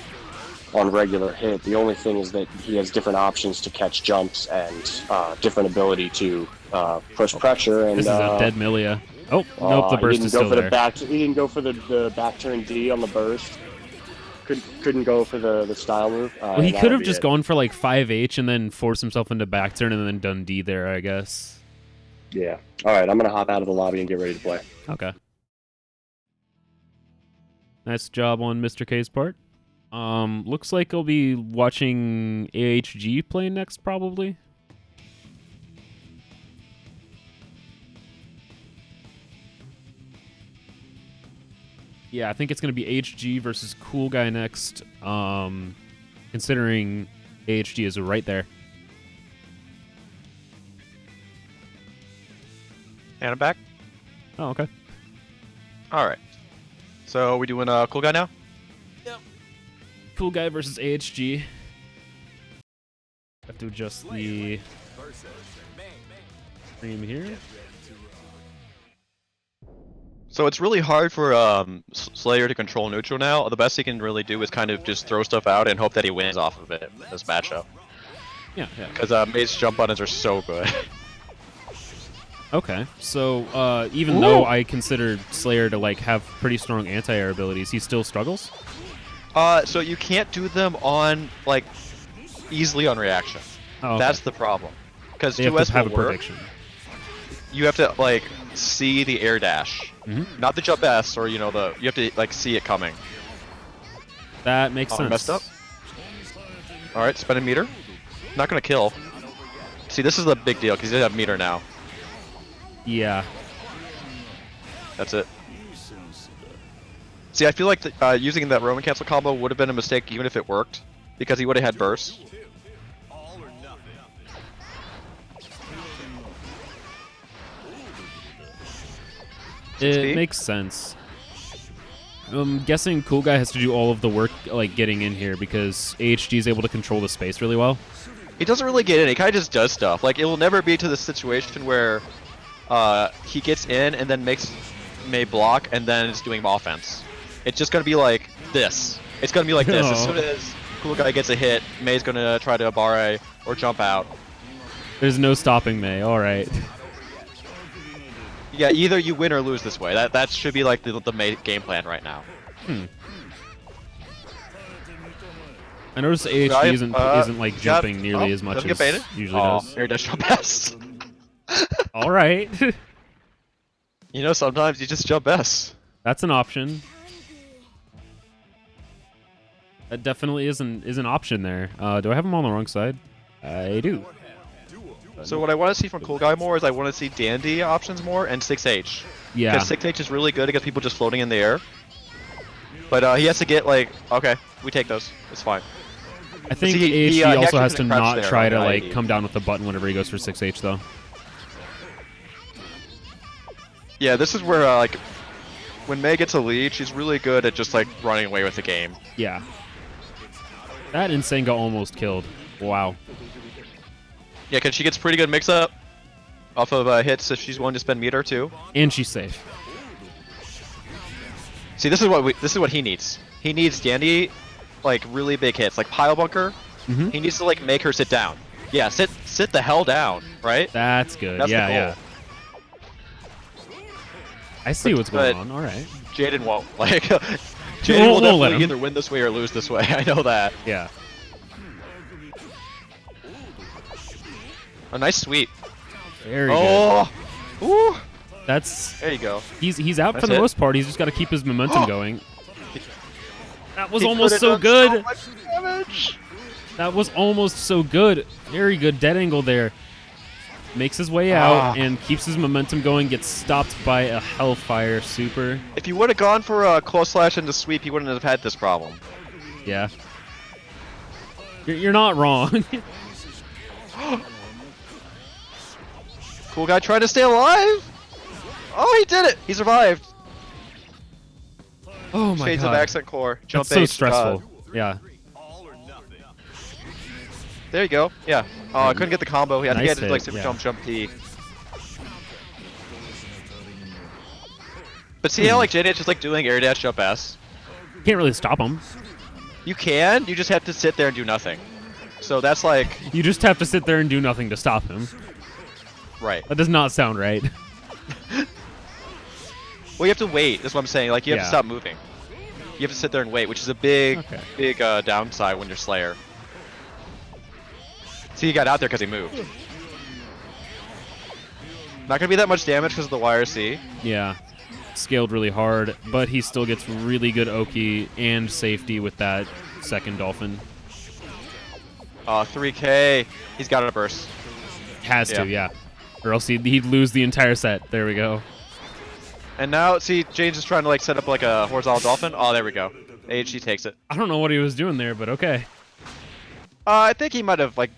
regular hit. The only thing is that he has different options to catch jumps and different ability to push pressure. And this is a dead Milia. Oh, nope, the burst is still there. He didn't go for the back turn D on the burst. Couldn't go for the style move. Well, he could have just gone for like 5H and then forced himself into back turn and then done D there, I guess. Yeah. All right, I'm going to hop out of the lobby and get ready to play. Okay. Nice job on Mr. K's part. Looks like I'll be watching AHG play next, probably. Yeah, I think it's going to be HG versus Cool Guy next, considering AHG is right there. And I'm back. Oh, okay. All right. So we doing Cool Guy now? Yep. Cool Guy versus AHG. Have to adjust the stream here. So it's really hard for Slayer to control neutral now. The best he can really do is kind of just throw stuff out and hope that he wins off of it in this matchup. Yeah. Because Mage's jump buttons are so good. Okay, so even though I consider Slayer to like have pretty strong anti-air abilities, he still struggles? So you can't do them on like easily on reaction. Oh, okay. That's the problem. Because they have 2S to have will a work. prediction. You have to like see the air dash, not the jump S, or you have to like see it coming. That makes sense. Messed up. All right, spend a meter. Not gonna kill. See, this is the big deal because you have meter now. Yeah. That's it. See, I feel like using that Roman cancel combo would have been a mistake even if it worked, because he would have had burst. It makes sense. I'm guessing Cool Guy has to do all of the work, like getting in here, because AHG is able to control the space really well. He doesn't really get in. He kind of just does stuff. Like, it will never be to the situation where he gets in and then makes May block and then is doing offense. It's just gonna be like this. It's gonna be like this. As soon as Cool Guy gets a hit, May's gonna try to Abare or jump out. There's no stopping May. All right. Yeah, either you win or lose this way. That should be like the May game plan right now. I noticed AHD Right, isn't like jumping nearly as much doesn't as get baited? usually Oh, does. air dash jump best. All right. You know, sometimes you just jump best. That's an option. That definitely is an option there. Do I have him on the wrong side? I do. So what I want to see from Cool Guy more is I want to see Dandy options more and 6H. Yeah. Because 6H is really good against people just floating in the air. But he has to get like, okay, we take those. It's fine. I think he AHD actually also has to couldn't crouch not there try on to the like IE. come down with the button whenever he goes for 6H though. Yeah, this is where like when May gets a lead, she's really good at just like running away with the game. Yeah. That and Senga almost killed. Wow. Yeah, because she gets pretty good mix-up off of hits if she's willing to spend meter too. And she's safe. See, this is what he needs. He needs Dandy, like really big hits, like pile bunker. Mhm. He needs to like make her sit down. Yeah, sit the hell down, right? That's good. That's the yeah, goal. yeah. I see what's But- going on. All right. Jaden won't. Like, Won't- Jaden will won't let definitely him. either win this way or lose this way. I know that. Yeah. A nice sweep. Very good. Oh, ooh. That's There you go. he's out for That's the it. most part. He's just got to keep his momentum going. That was He almost could've so done good. so much damage. That was almost so good. Very good dead angle there. Makes his way out and keeps his momentum going. Gets stopped by a Hellfire Super. If you would have gone for a close slash and the sweep, he wouldn't have had this problem. Yeah. You're not wrong. Cool Guy trying to stay alive. Oh, he did it. He survived. Oh my Shades god. of accent core. Jump That's so H, stressful. Yeah. There you go. Yeah. Oh, I couldn't get the combo. He had to Nice get it like hit, super yeah. jump P. But see how like Jaden's just like doing air dash jump S. Can't really stop him. You can. You just have to sit there and do nothing. So that's like You just have to sit there and do nothing to stop him. right. That does not sound right. Well, you have to wait. That's what I'm saying. Like you have Yeah. to stop moving. You have to sit there and wait, which is a big, Okay. big downside when you're Slayer. See, he got out there because he moved. Not gonna be that much damage because of the YRC. Yeah. Scaled really hard, but he still gets really good Oki and safety with that second Dolphin. 3K. He's got a burst. Has to, yeah. Or else he'd lose the entire set. There we go. And now, see, James is trying to like set up like a horizontal dolphin. Oh, there we go. AHC takes it. I don't know what he was doing there, but okay. I think he might have like.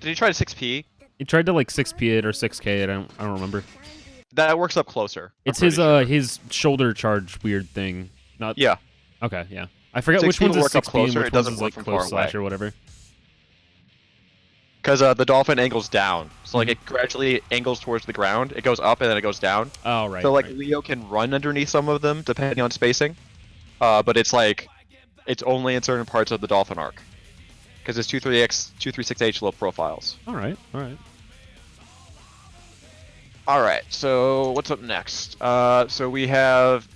Did he try to 6P? He tried to like 6P it or 6K it. I don't remember. That works up closer. It's I'm his pretty sure. his shoulder charge weird thing. Not Yeah. Okay, yeah. I forget 6P which one's will a work up 6P and closer, which it one's doesn't is work like from close far slash away. or whatever. Because the dolphin angles down. So like it gradually angles towards the ground. It goes up and then it goes down. Oh right. So like right. Leo can run underneath some of them depending on spacing. But it's like it's only in certain parts of the dolphin arc. Because it's 236H 236H low profiles. All right. All right. Alright, so what's up next? So we have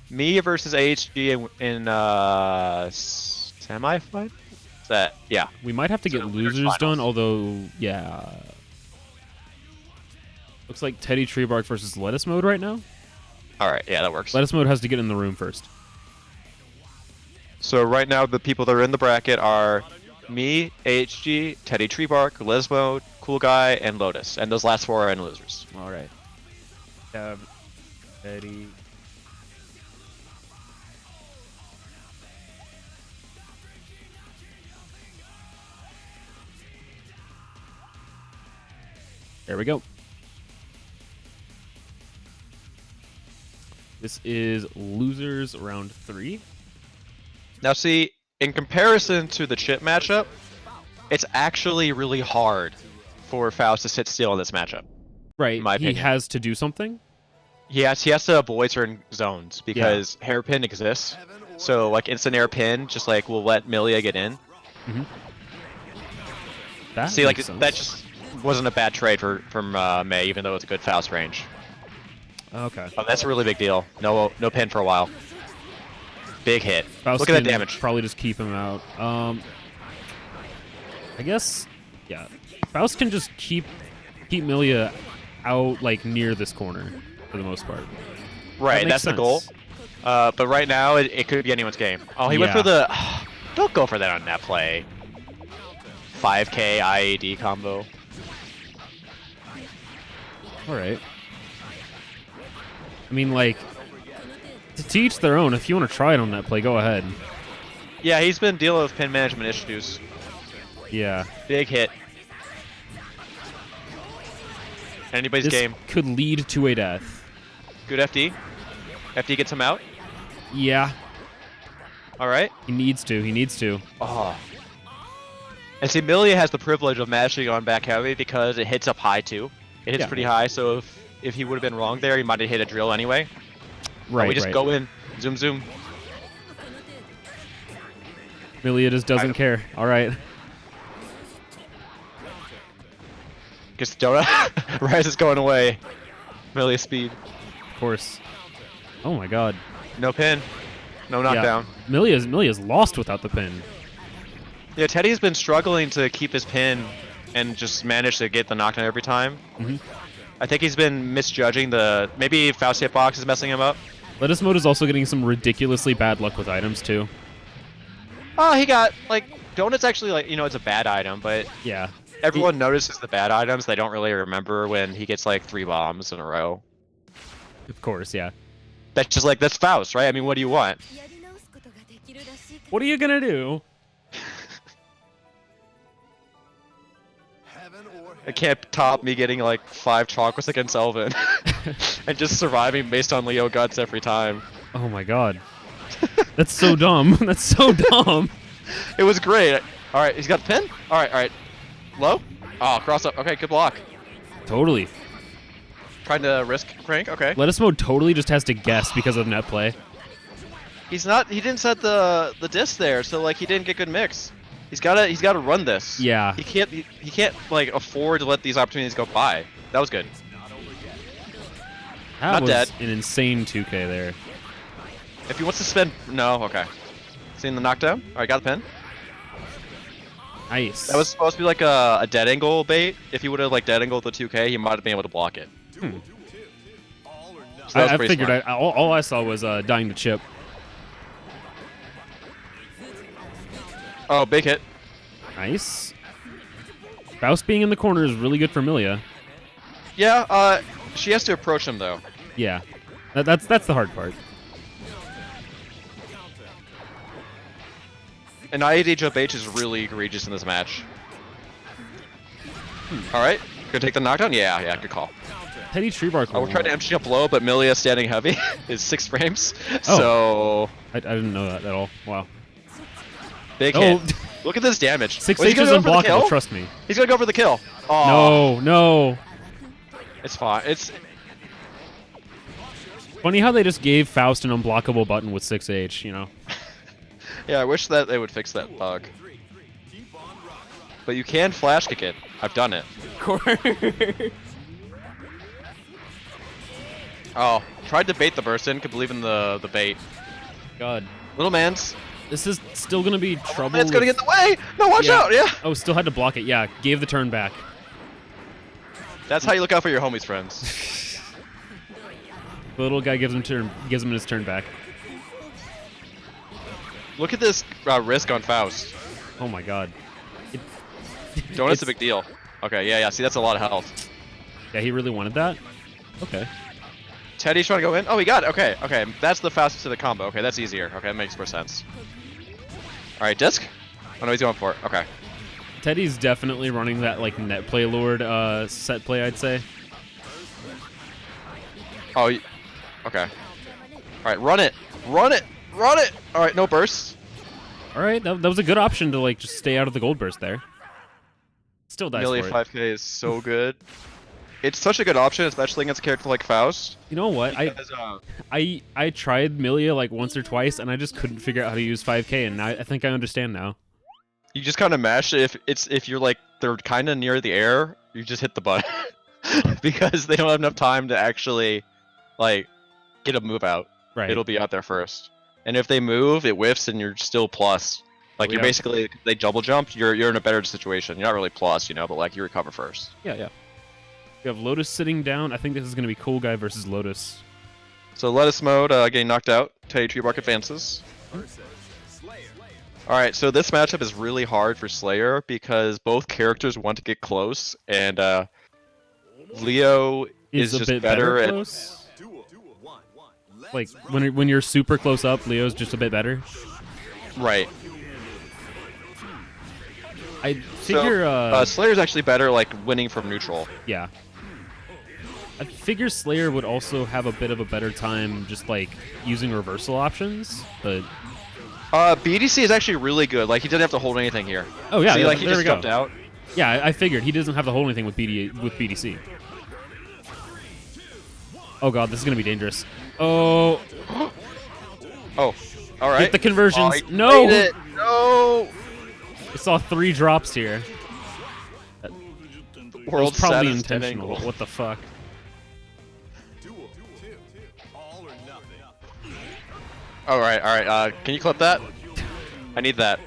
me versus AHG in semi-fight? Is that yeah. We might have to get So winners losers done, finals. although yeah. Looks like Teddy Treebark versus Lettuce Mode right now. Alright, yeah, that works. Lettuce Mode has to get in the room first. So right now the people that are in the bracket are me, AHG, Teddy Treebark, Lesmo, Cool Guy, and Lotus. And those last four are in losers. All right. Teddy. There we go. This is losers round 3. Now see, in comparison to the chip matchup, it's actually really hard for Faust to sit still in this matchup. Right. in my He opinion. has to do something. He has to avoid certain zones because hairpin exists. So like instant air pin, just like will let Milia get in. That See, like makes sense. that just wasn't a bad trade from May, even though it's a good Faust range. Okay. Oh, that's a really big deal. No pin for a while. Big hit. Faust Look at that can damage. Probably just keep him out. I guess, yeah. Faust can just keep Milia out like near this corner for the most part. Right, makes that's the goal. sense. But right now, it could be anyone's game. Oh, he went for Yeah. the... Don't go for that on net play. 5k IAD combo. All right. I mean, like, to each their own. If you want to try it on that play, go ahead. Yeah, he's been dealing with pin management issues. Yeah. Big hit. Anybody's This game. could lead to a death. Good FD. FD gets him out. Yeah. All right. He needs to. He needs to. Oh. And see, Milia has the privilege of mashing on back heavy because it hits up high too. It hits Yeah. pretty high, so if he would have been wrong there, he might have hit a drill anyway. Right. We just right. go in, zoom, zoom. Milia just doesn't care. All right. Gets the donut. Rise is going away. Milia speed. Of course. Oh my God. No pin. No knockdown. Yeah. Milia's lost without the pin. Yeah, Teddy's been struggling to keep his pin and just manage to get the knockdown every time. I think he's been misjudging the... Maybe Faust hitbox is messing him up. Lotus mode is also getting some ridiculously bad luck with items too. Oh, he got, like... Donut's actually, like, it's a bad item, but Yeah. everyone notices the bad items. They don't really remember when he gets, like, 3 bombs in a row. Of course. Yeah. That's just, like, that's Faust, right? I mean, what do you want? やり直すことができるらしいけど What are you gonna do? It can't top me getting, like, 5 chocolates against Elvin. and just surviving based on Leo guts every time. Oh my God. That's so dumb. That's so dumb. It was great. All right, he's got the pin. All right. Low. Oh, cross up. Okay, good block. Totally. Trying to risk crank. Okay. Lotus mode totally just has to guess because of net play. He's not. He didn't set the disc there, so like he didn't get good mix. He's gotta run this. Yeah. He can't like afford to let these opportunities go by. That was good. That Not was dead. an insane 2K there. If he wants to spend, no. Okay. Seeing the knockdown. All right, got the pin. Nice. That was supposed to be like a dead angle bait. If he would have like dead angled the 2K, he might have been able to block it. So that was I pretty figured. smart. All I saw was dying to chip. Oh, big hit. Nice. Faust being in the corner is really good for Milia. Yeah. She has to approach him though. Yeah. That's the hard part. And IAD jump H is really egregious in this match. Alright, gonna take the knockdown? Yeah, good call. Teddy Treebark. We're trying to MG up low, but Milia standing heavy is 6 frames. Oh. So, I didn't know that at all. Wow. big Oh. hit. Look at this damage. 6H Wait, is he's gonna go for the unblockable, kill? trust me. He's gonna go for the kill. Oh, No. it's fine. It's Funny how they just gave Faust an unblockable button with 6H, you know? yeah. I wish that they would fix that bug. But you can flash kick it. I've done it. Oh, tried to bait the burst in. Could believe in the bait. God. Little man's. This is still going to be trouble. It's gonna with- get in the way. No, watch Yeah. out. Yeah. Oh, still had to block it. Yeah, gave the turn back. That's how you look out for your homies, friends. The little guy gives him his turn back. Look at this risk on Faust. Oh my God. Donut's a big deal. Okay, yeah. See, that's a lot of health. Yeah, he really wanted that? Okay. Teddy's trying to go in. Oh, he got it. Okay. That's the fastest to the combo. Okay, that's easier. Okay, that makes more sense. All right, disc. Oh no, he's going for it. Okay. Teddy's definitely running that like net play lord set play, I'd say. Oh, okay. All right, run it. All right, no bursts. All right, that was a good option to like just stay out of the gold burst there. Still dies Nearly for it. 5K is so good. it's such a good option, especially against a character like Faust. You know what? Because, I tried Milia like once or twice, and I just couldn't figure out how to use 5K, and I think I understand now. you just kind of mash it if you're like they're kind of near the air, you just hit the button because they don't have enough time to actually like get a move out. Right. It'll be out there first, and if they move, it whiffs, and you're still plus. Like you're basically they double jump, you're in a better situation. You're not really plus, you know, but like you recover first. Yeah. We have Lotus sitting down. I think this is gonna be Cool Guy versus Lotus. So Lotus mode getting knocked out. Teddy Treebark advances. Alright, so this matchup is really hard for Slayer because both characters want to get close, and Leo is a just bit better at... close. Like when you're super close up, Leo's just a bit better. Right. I figure So, Slayer's actually better like winning from neutral. yeah. I figure Slayer would also have a bit of a better time just like using reversal options, but BDC is actually really good. Like he didn't have to hold anything here. oh yeah, See, like he there just we go. jumped out. Yeah, I figured he doesn't have to hold anything with BDC. Oh god, this is gonna be dangerous. Oh, Oh, all right. get the conversions. Oh, he No, played it. No. I saw 3 drops here. That World's was probably saddest intentional. angle. What the fuck? All right. Can you clip that? I need that.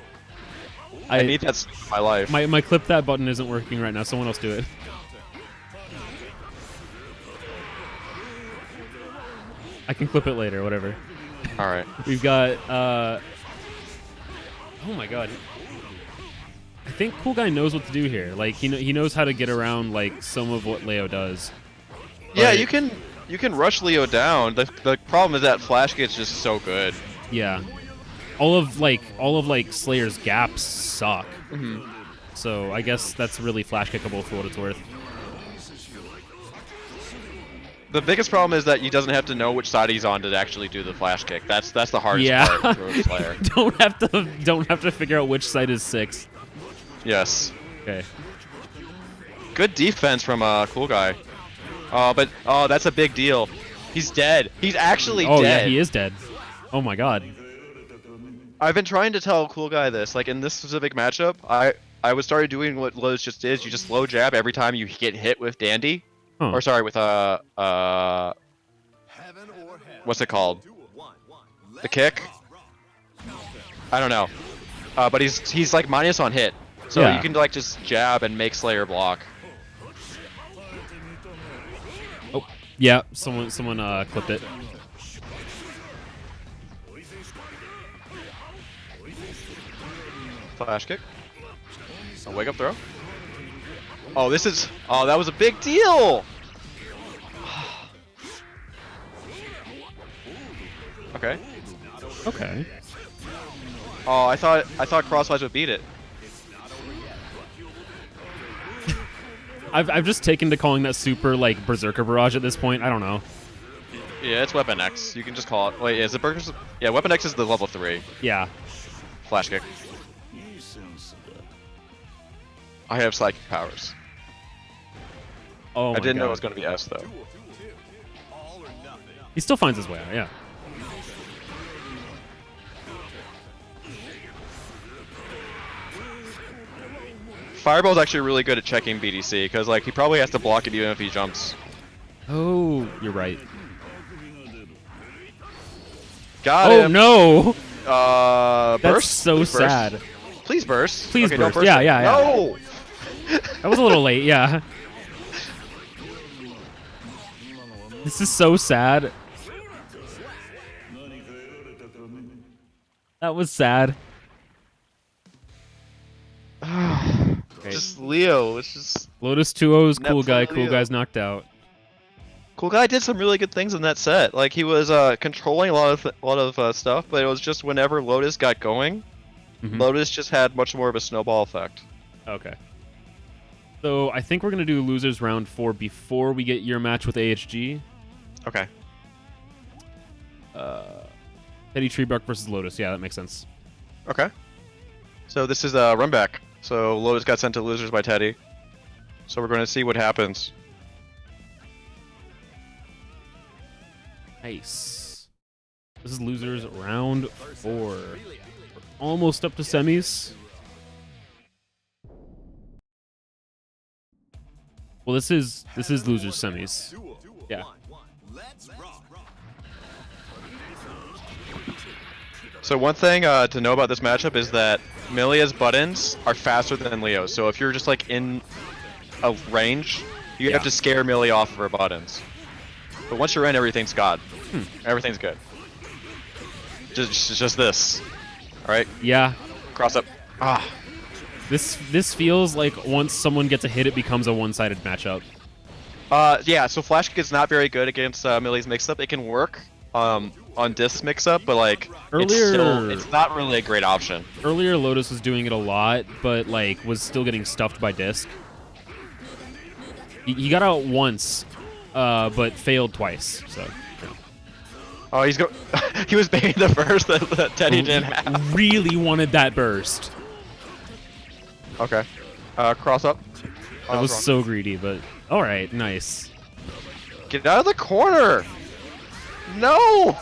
I need that in my life. My clip that button isn't working right now. Someone else do it. I can clip it later. Whatever. All right. We've got. Oh my god. I think Cool Guy knows what to do here. Like he knows how to get around like some of what Leo does. Yeah, But- you can rush Leo down. The problem is that Flash Gate's just so good. Yeah. All of Slayer's gaps suck. Mm-hmm. So I guess that's really flash kickable for what it's worth. The biggest problem is that he doesn't have to know which side he's on to actually do the Flash Kick. That's the hardest Yeah. part for a Slayer. don't have to figure out which side is 6. Yes. Okay. Good defense from Cool Guy. But that's a big deal. He's dead. He's actually Oh dead. yeah, he is dead. Oh my god. I've been trying to tell Cool Guy this. Like in this specific matchup, I would start doing what Lotus just did. You just low jab every time you get hit with Dandy. Huh. Or sorry, with what's it called? The kick? I don't know. But he's like minus on hit. So Yeah. you can like just jab and make Slayer block. Oh yeah, someone clipped it. Flash kick. A wake up throw. Oh, that was a big deal. Okay. Okay. Oh, I thought Crosswise would beat it. I've just taken to calling that super like Berserker Barrage at this point. I don't know. Yeah, it's Weapon X. You can just call it. Wait, is it Burgers? Yeah, Weapon X is the level 3. Yeah. Flash kick. I have psychic powers. Oh my I didn't know it God. was going to be S though. He still finds his way out. Yeah. Fireball's actually really good at checking BDC because like he probably has to block it even if he jumps. Oh, you're right. Got Oh him. no! Burst. That's so Please burst. sad. Please burst. Please Okay, don't burst. Yeah, it. yeah. No. That was a little late. Yeah. This is so sad. That was sad. Okay. Just Leo. It's just Lotus 2-0's Net cool guy. for Cool Leo. guy's knocked out. Cool Guy did some really good things in that set. Like he was controlling a lot of stuff, but it was just whenever Lotus got going, Mhm. Lotus just had much more of a snowball effect. Okay. So I think we're gonna do losers round 4 before we get your match with AHG. Okay. Teddy Treebark versus Lotus. Yeah, that makes sense. Okay. So this is a run back. So Lotus got sent to losers by Teddy. So we're going to see what happens. Nice. This is losers round 4. We're almost up to semis. Well, this is losers semis. Yeah. So one thing to know about this matchup is that Milia's buttons are faster than Leo's. So if you're just like in a range, you have to scare Milia off of her buttons. But once you're in, everything's God. Everything's good. Just this. All right. Yeah. Cross up. Ah. This feels like once someone gets a hit, it becomes a one-sided matchup. Yeah. So flash kick is not very good against Milia's mix-up. It can work on disc mix-up, but like it's not really a great option. Earlier, Lotus was doing it a lot, but like was still getting stuffed by disc. He got out once, but failed twice. So. Oh, he was baiting the first that Teddy didn't have. Really wanted that burst. Okay. Cross up. Oh, That was so greedy, but all right, nice. Get out of the corner! No!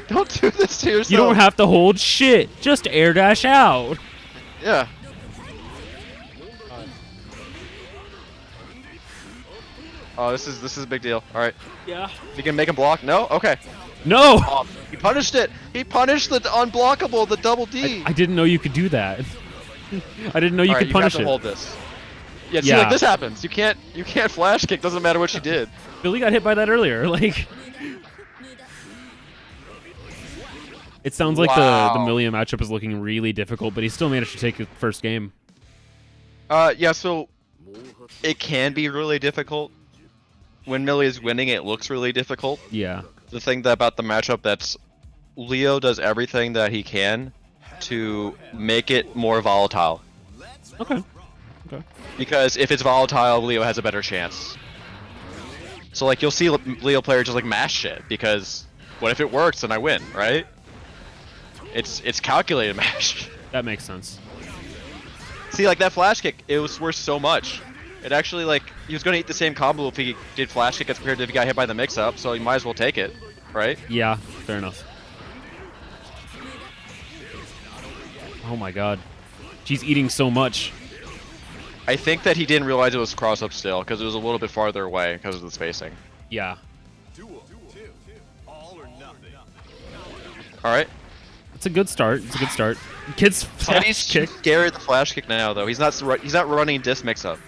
Don't do this to yourself. You don't have to hold shit. Just air dash out. Yeah. Oh, this is a big deal. All right. Yeah. You can make him block. No. Okay. No. Oh, he punished it. He punished the unblockable, the double D. I didn't know you could do that. I didn't know you could punish you have to it. hold this. Yeah. See, like this happens. You can't flash kick. Doesn't matter what you did. Billy got hit by that earlier. Like. It sounds like the Milia matchup is looking really difficult, but he still managed to take the first game. Yeah. So it can be really difficult. When Milia is winning, it looks really difficult. Yeah. The thing about the matchup that's Leo does everything that he can to make it more volatile. Okay. Because if it's volatile, Leo has a better chance. So like you'll see Leo players just like mash shit because what if it works and I win, right? It's calculated mash. That makes sense. See, like that flash kick, it was worth so much. It actually, like, he was going to eat the same combo if he did flash kick as compared to if he got hit by the mix-up, so you might as well take it, right? Yeah, fair enough. Oh my god. She's eating so much. I think that he didn't realize it was cross-up still, because it was a little bit farther away because of the spacing. Yeah. Alright. It's a good start. Kid's flash kick. Scared of the flash kick now, though. He's not running disc mix-up.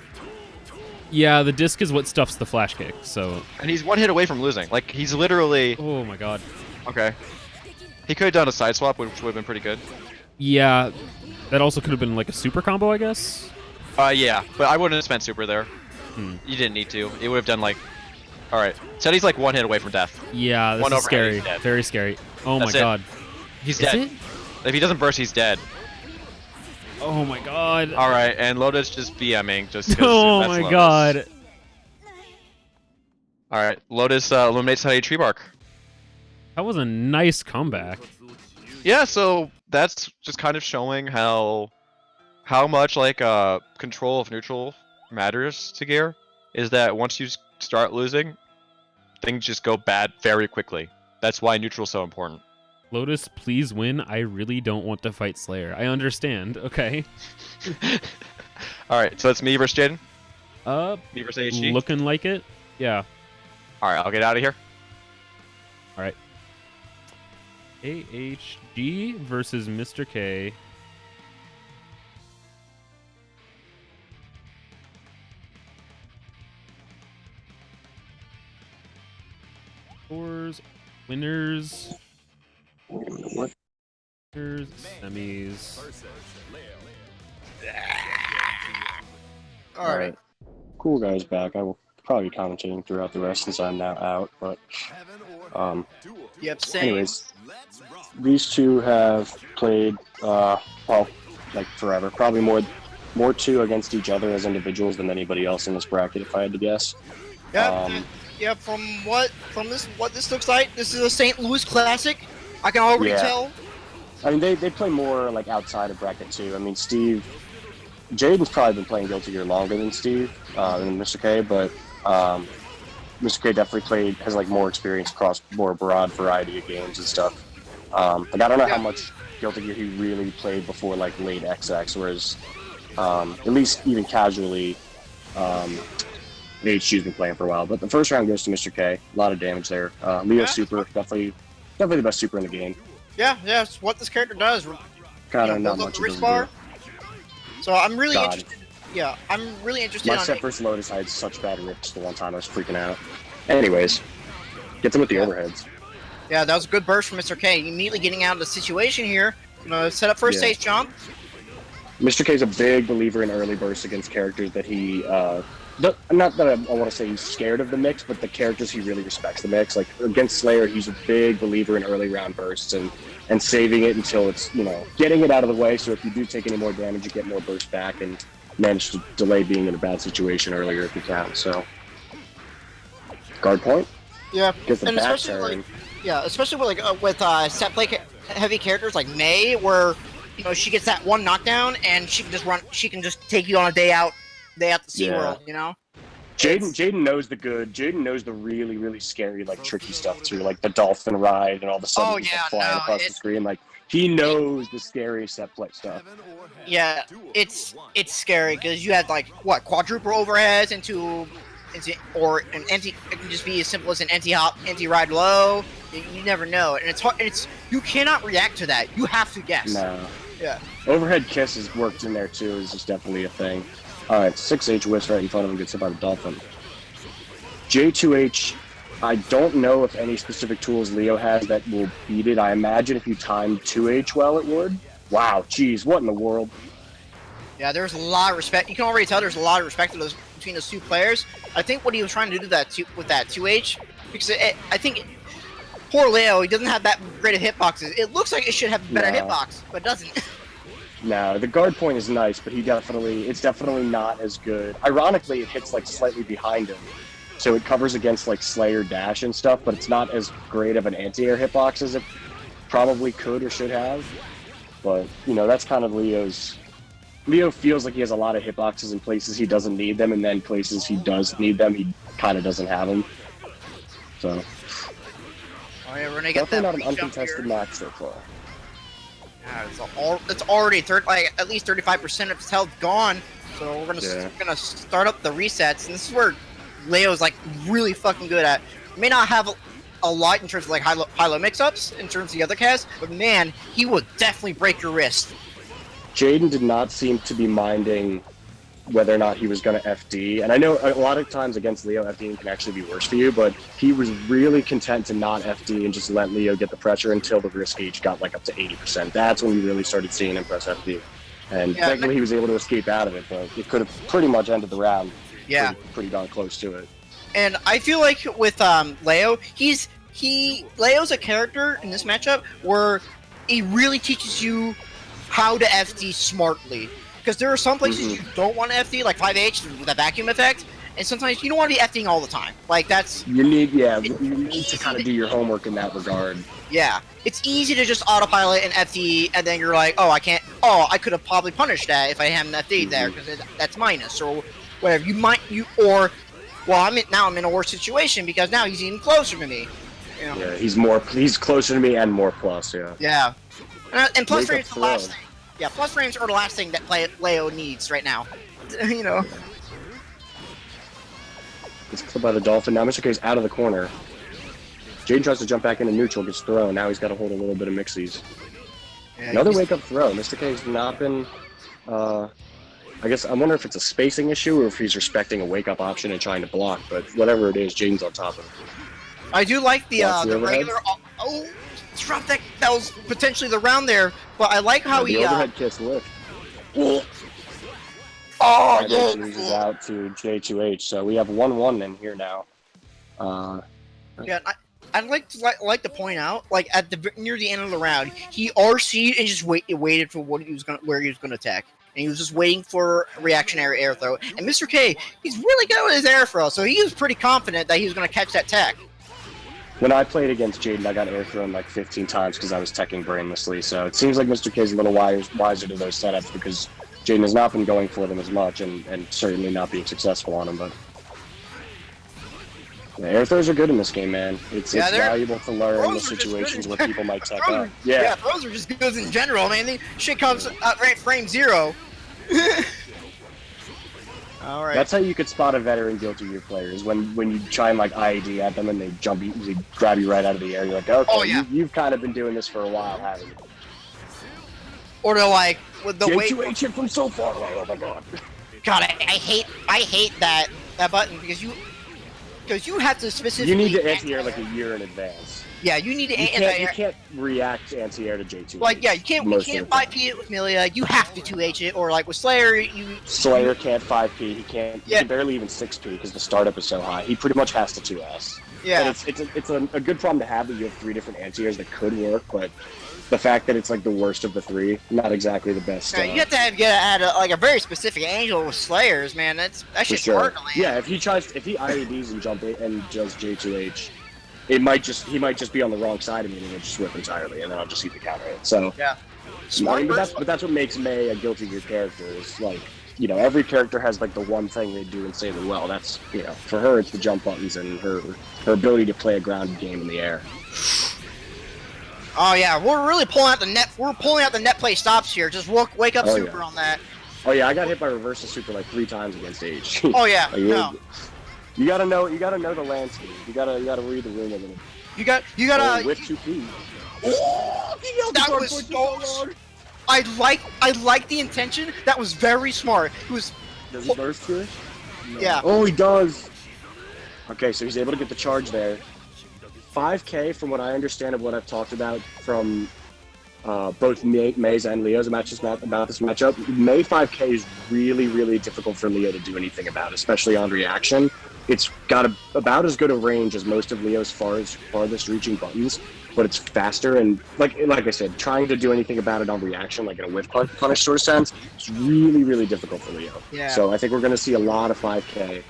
Yeah, the disc is what stuffs the flash kick, so... And he's one hit away from losing. Like, he's literally... Oh my god. Okay. He could have done a side swap, which would have been pretty good. Yeah, that also could have been like a super combo, I guess? Yeah, but I wouldn't have spent super there. You didn't need to. It would have done like... Alright. Said he's like one hit away from death. Yeah, this is scary. Very scary. Oh my god. He's dead. It? If he doesn't burst, he's dead. Oh my god. Alright, and Lotus just BMing just because oh my god. Alright, Lotus eliminates Teddy Tree Bark. That was a nice comeback. Yeah, so that's just kind of showing how much like control of neutral matters to Gear. Is that once you start losing, things just go bad very quickly. That's why neutral's so important. Lotus, please win. I really don't want to fight Slayer. I understand. Okay. Alright, so it's me versus Jaden? Me versus AHG? Looking like it. Yeah. Alright, I'll get out of here. Alright. AHG versus Mr. K. Scores, winners, semis. All right. Cool guys back. I will probably be commentating throughout the rest since I'm now out. But Yep, same. anyways, these two have played well, like forever. Probably more two against each other as individuals than anybody else in this bracket, if I had to guess. Yep. Yeah, from what this looks like, this is a St. Louis classic. I can already tell. I mean, they play more like outside of bracket too. I mean, Jaden's probably been playing Guilty Gear longer than Steve, than Mr. K, but Mr. K definitely has like more experience across more broad variety of games and stuff. Like I don't know how much Guilty Gear he really played before like late XX, whereas at least even casually, HG's been playing for a while. But the first round goes to Mr. K. A lot of damage there. Leo super, definitely the best super in the game. Yeah, it's what this character does. Kind of not much of a bar. So I'm really interested. Yeah, I'm really interested. My set versus Lotus, I had such bad rips the one time I was freaking out. Anyways, get them with the overheads. Yeah, that was a good burst from Mr. K. Immediately getting out of the situation here. Set up for a safe jump. Mr. K is a big believer in early bursts against characters that he, not that I want to say he's scared of the mix, but the characters he really respects the mix. Like against Slayer, he's a big believer in early round bursts and saving it until it's, getting it out of the way. So if you do take any more damage, you get more burst back and manage to delay being in a bad situation earlier if you can. So guard point. Yeah, Gets the and back especially turn. especially with set play heavy characters like May, where she gets that one knockdown and she can just run. She can just take you on a day out to SeaWorld. Jaden knows the good. Jaden knows the really, really scary, like tricky stuff too, like the dolphin ride and all of a sudden flying across the screen. Like he knows the scary set play stuff. Yeah, it's scary because you had like quadruple overheads into or an anti. It can just be as simple as an anti-hop, anti-ride low. You never know, and it's hard. You cannot react to that. You have to guess. No. Yeah. Overhead kiss is worked in there too. Is just definitely a thing. All right, 6H whiffs right in front of him, gets hit by the dolphin. J2H, I don't know if any specific tools Leo has that will beat it. I imagine if you timed 2H well, it would. Wow, geez, what in the world? Yeah, there's a lot of respect. You can already tell there's a lot of respect between those two players. I think what he was trying to do with that 2H, because I think poor Leo, he doesn't have that great of hitboxes. It looks like it should have better hitbox, but it doesn't. No, the guard point is nice, but it's definitely not as good. Ironically, it hits like slightly behind him, so it covers against like Slayer dash and stuff, but it's not as great of an anti-air hitbox as it probably could or should have. But, that's kind of Leo's. Leo feels like he has a lot of hitboxes in places he doesn't need them, and then places he does need them, he kind of doesn't have them. So, oh yeah, we're gonna get definitely that not an uncontested match so far. Yeah, it's already at least 35% of his health gone. So we're gonna start up the resets, and this is where Leo's like really fucking good at. May not have a lot in terms of like high-low mix-ups in terms of the other cast, but man, he would definitely break your wrist. Jaden did not seem to be minding whether or not he was going to FD, and I know a lot of times against Leo, FDing can actually be worse for you, but he was really content to not FD and just let Leo get the pressure until the risk gauge got like up to 80%. That's when we really started seeing him press FD. And thankfully he was able to escape out of it, but it could have pretty much ended the round. Yeah. Pretty darn close to it. And I feel like with Leo, Leo's a character in this matchup where he really teaches you how to FD smartly. Because there are some places you don't want to FD, like 5H with that vacuum effect, and sometimes you don't want to be FDing all the time. Like that's you need to kind of do your homework in that regard. Yeah, it's easy to just autopilot and FD, and then you're like, oh, I can't. Oh, I could have probably punished that if I hadn't FD'd there because that's minus or whatever. I'm in a worse situation because now he's even closer to me. Yeah, he's closer to me and more plus. Yeah. Yeah, and plus frames are the last thing. Yeah, plus frames are the last thing that Leo needs right now. Gets clipped by the dolphin. Now Mr. K's out of the corner. Jaden tries to jump back into neutral, gets thrown. Now he's got to hold a little bit of mixies. Yeah, another wake-up throw. Mr. K's not been... I guess I wonder if it's a spacing issue or if he's respecting a wake-up option and trying to block, but whatever it is, Jaden's on top of him. I do like the regular... Oh, drop that was potentially the round there, but I like how the overhead kiss lift. Oh, yeah. Loses out to J2H, so we have 1-1 in here now. Yeah, I'd like to point out, like at near the end of the round, he RC'd and just waited for where he was gonna attack, and he was just waiting for a reactionary air throw. And Mr. K, he's really good with his air throw, so he was pretty confident that he was gonna catch that tech. When I played against Jaden, I got air thrown like 15 times because I was teching brainlessly. So it seems like Mr. K's a little wiser to those setups because Jaden has not been going for them as much and certainly not being successful on them. But The air throws are good in this game, man. It's Yeah, they're- valuable to learn the throws are just situations good where in- people might tech Throws out. are- Yeah. throws are just good in general, man. Shit comes at frame 0. All right. That's how you could spot a veteran Guilty Gear player, is when you try and like IED at them and they they grab you right out of the air. You're like, okay, Oh, yeah. you've kind of been doing this for a while, haven't you? Or they're like with the weight. J2H hit from so far away. Oh my god. God, I hate that button because you have to specifically. You need to anti-air like a year in advance. Yeah, you need to You anti-air. can't react to anti-air to J2. Like, yeah, you can't most of the time. 5P it with melee. Like, you have to 2H it, or like with Slayer, you. Slayer can't 5P. He can't. Yeah. He can barely even 6P because the startup is so high. He pretty much has to 2S. Yeah. And it's a good problem to have that you have 3 different anti-airs that could work, but the fact that it's like the worst of the 3, not exactly the best. Yeah, you have to get a very specific angle with Slayers, man. That for shit's sure. hard to land. Yeah, if he IEDs and jump it and does J2H, he might just be on the wrong side of me and it'll just whip entirely, and then I'll just see the counter hit. So Yeah. I mean, but that's what makes Mei a Guilty Gear character. Is like, you know, every character has like the one thing they do insanely well. That's, you know, for her it's the jump buttons and her ability to play a grounded game in the air. Oh yeah, we're really pulling out the net. We're pulling out the net play stops here. Just wake up Oh, super yeah. on that. Oh yeah, I got hit by reverse to super like 3 times against Age. Oh yeah, Like, no. You gotta know the landscape. You gotta read the room a little. You got With 2P. Oh, he held That the guard was point so so long. I like the intention. That was very smart. It was Does he burst through it? No. Yeah. Oh, he does. Okay, so he's able to get the charge there. 5K, from what I understand of what I've talked about from both Mei's and Leo's matches about this matchup, Mei 5K is really, really difficult for Leo to do anything about, especially on reaction. It's got about as good a range as most of Leo's farthest reaching buttons, but it's faster and, like I said, trying to do anything about it on reaction, like in a whiff punish sort of sense, it's really, really difficult for Leo. Yeah. So I think we're going to see a lot of 5K.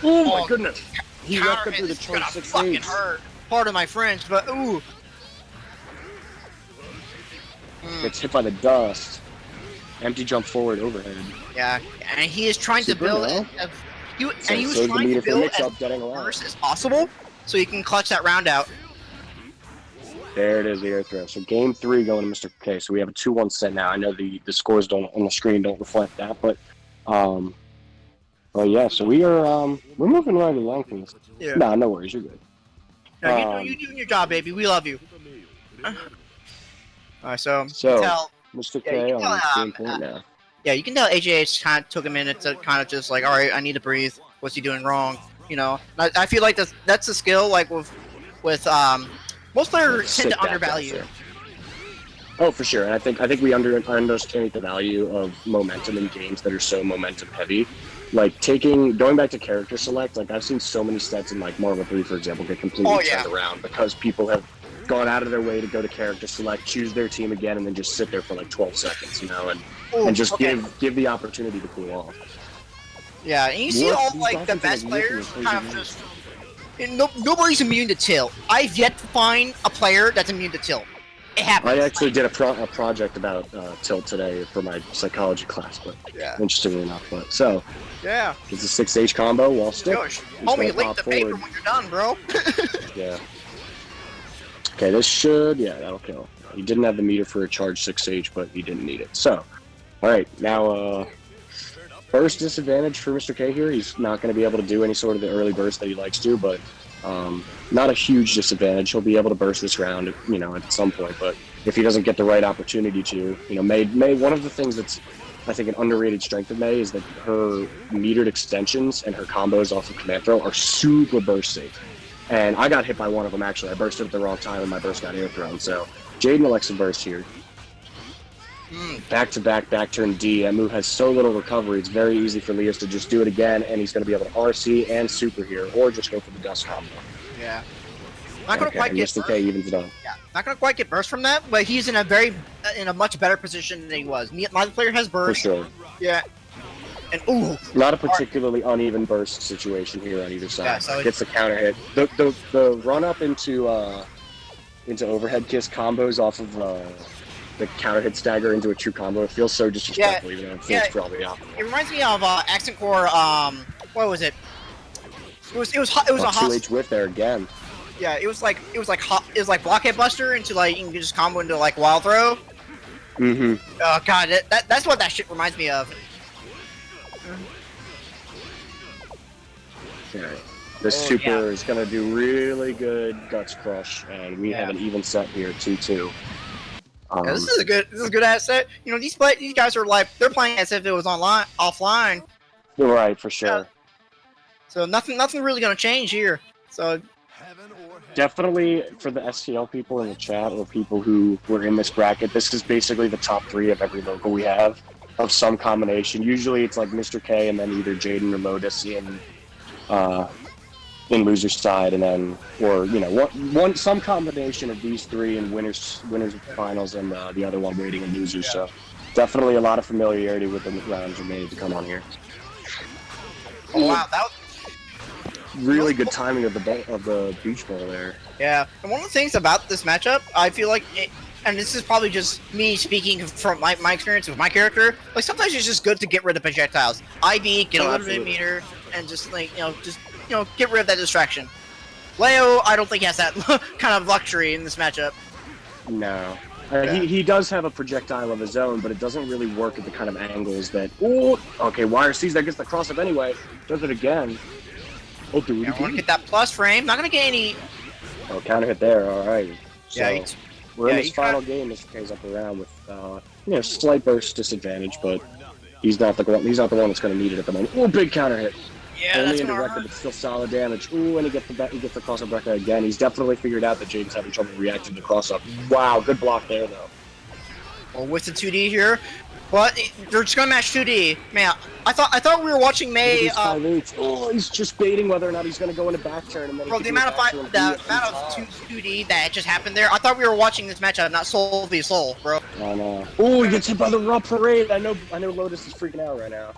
Oh my goodness! He left counter it through the hit is gonna charge 6 fucking stage. hurt. Pardon my French, but ooh. Gets hit by the dust. Empty jump forward overhead. Yeah, and he is trying Super to build well. he was Save the trying meter to for build mix-up, as getting alive. first as possible, so he can clutch that round out. There it is, the air throw. So game 3 going to Mr. K. So we have a 2-1 set now. I know the scores don't on the screen don't reflect that, but well, yeah. So we're moving right along for this. Yeah. Nah, no worries, you're good. No, you doing your job, baby. We love you. Alright, so you So can tell, Mr. Yeah, K you on can the tell, game point now. yeah, you can tell AJH kind of took a minute to kind of just like, all right, I need to breathe. What's he doing wrong? You know, I feel like that's a skill like with most players tend Sit to back undervalue. there. Oh, for sure. And I think we underestimate the value of momentum in games that are so momentum heavy. Like going back to character select, like I've seen so many sets in like Marvel 3, for example, get completely Oh, yeah. turned around because people have gone out of their way to go to character select, choose their team again, and then just sit there for like 12 seconds, you know, Ooh, and just okay. give the opportunity to cool off. Yeah, and you see What? all These like the Dolphins are, best like, players looking kind crazy of good. just. And nobody's immune to tilt. I've yet to find a player that's immune to tilt. It happens. I actually did a project about tilt today for my psychology class, but Yeah. interestingly enough. But so Yeah. it's a 6H combo wall stick. Gosh, It's homie, gonna link pop the paper forward. when you're done, bro. Yeah. Okay, this should, yeah, that'll kill. He didn't have the meter for a charge 6H, but he didn't need it. So, alright, now, burst disadvantage for Mr. K here. He's not going to be able to do any sort of the early burst that he likes to, but not a huge disadvantage. He'll be able to burst this round, you know, at some point, but if he doesn't get the right opportunity to, you know, Mei, one of the things that's, I think, an underrated strength of Mei is that her metered extensions and her combos off of command throw are super burst safe. And I got hit by one of them, actually. I bursted at the wrong time, and my burst got air thrown. So, Jaden elects to burst here. Back-to-back, back turn D. That move has so little recovery, it's very easy for Leos to just do it again, and he's going to be able to RC and super here, or just go for the dust combo. Yeah. Not gonna Okay, quite get Mr. burst. K evens it up. Yeah, not gonna quite get burst from that, but he's in a much better position than he was. Neither player has For burst. sure. Yeah. And ooh, Not a particularly uneven burst situation here on either side. Yeah, so Gets the counter hit. The run up into overhead kiss combos off of the counter hit stagger into a true combo. It feels so disrespectful, even though it feels yeah. probably optimal. it reminds me of Accent Core. What was it? It was a hot. 2H whip there again. Yeah, it was like blockhead buster into like you can just combo into like wild throw. Mm-hmm. Oh god, that's what that shit reminds me of. Okay. This super is gonna do really good guts crush, and we have an even set here, 2-2. Yeah, this is a good asset. You know, these guys are like they're playing as if it was offline. You're right, for sure. Yeah. So nothing really gonna change here. So definitely for the STL people in the chat or people who were in this bracket, this is basically the top 3 of every local we have of some combination. Usually it's like Mr. K and then either Jaden or Lotus in loser's side, and then or you know some combination of these 3 in winners of the finals, and the other one waiting in losers. So definitely a lot of familiarity with the rounds remaining to come on here. oh wow, that was really good timing of the beach ball there. yeah. And one of the things about this matchup, I feel like, and this is probably just me speaking from my experience with my character, like sometimes it's just good to get rid of projectiles. IB, get a little bit meter, and just like get rid of that distraction. Leo, I don't think has that kind of luxury in this matchup. No. He does have a projectile of his own, but it doesn't really work at the kind of angles that... Ooh! Okay, Wire sees that, gets the cross-up anyway. Does it again. Oh, do it I want to again. get that plus frame. Not going to get any... Oh, counter hit there. All right. So, Yeah, we're in this final game. Mr. K's up around with, slight burst disadvantage, but he's not the one that's going to need it at the moment. Ooh, big counter hit. Yeah, Only that's into gonna record, hurt. but still solid damage. Ooh, and he gets the cross-up record again. He's definitely figured out that Jaden's having trouble reacting to the cross-up. Wow, good block there, though. Well, with the 2D here, but they're just gonna match 2D. Man, I thought we were watching May. He's just baiting whether or not he's gonna go into back turn, and then Bro, the amount of 2D that just happened there, I thought we were watching this matchup, not Soul v Soul, bro. I know. Oh, he gets hit by the raw parade. I know Lotus is freaking out right now.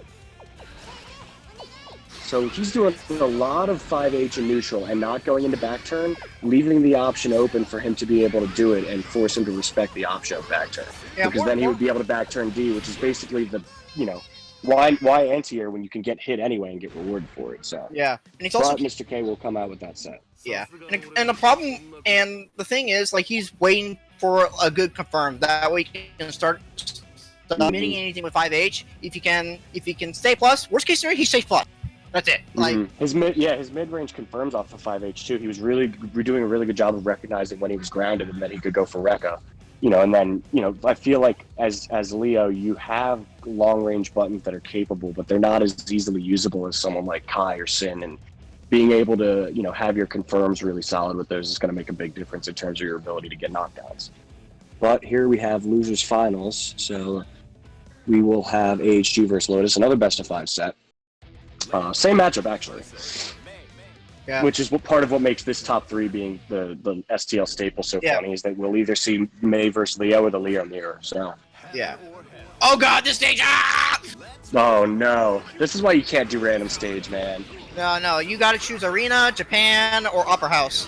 So he's doing a lot of 5H in neutral and not going into back turn, leaving the option open for him to be able to do it and force him to respect the option of back turn. Yeah, because then he would be able to back turn D, which is basically the, why anti-air when you can get hit anyway and get rewarded for it. So yeah, and he's also Mr. K will come out with that set. Yeah, and the problem and the thing is, like, he's waiting for a good confirm. That way he can start submitting anything with 5H. If he can stay plus, worst case scenario, he stays plus. That's it. Like his mid range confirms off of 5H too. He was doing a really good job of recognizing when he was grounded, and then he could go for Rekka. And then I feel like as Leo, you have long range buttons that are capable, but they're not as easily usable as someone like Kai or Sin. And being able to have your confirms really solid with those is going to make a big difference in terms of your ability to get knockdowns. But here we have losers finals, so we will have AHG versus Lotus, another best of 5 set. Same matchup, actually. Yeah. Which is part of what makes this top 3 being the STL staple so funny, is that we'll either see May versus Leo or the Leo mirror. So. Yeah. Oh god, this stage! Ah! Oh no, this is why you can't do random stage, man. No, you got to choose Arena, Japan, or Upper House.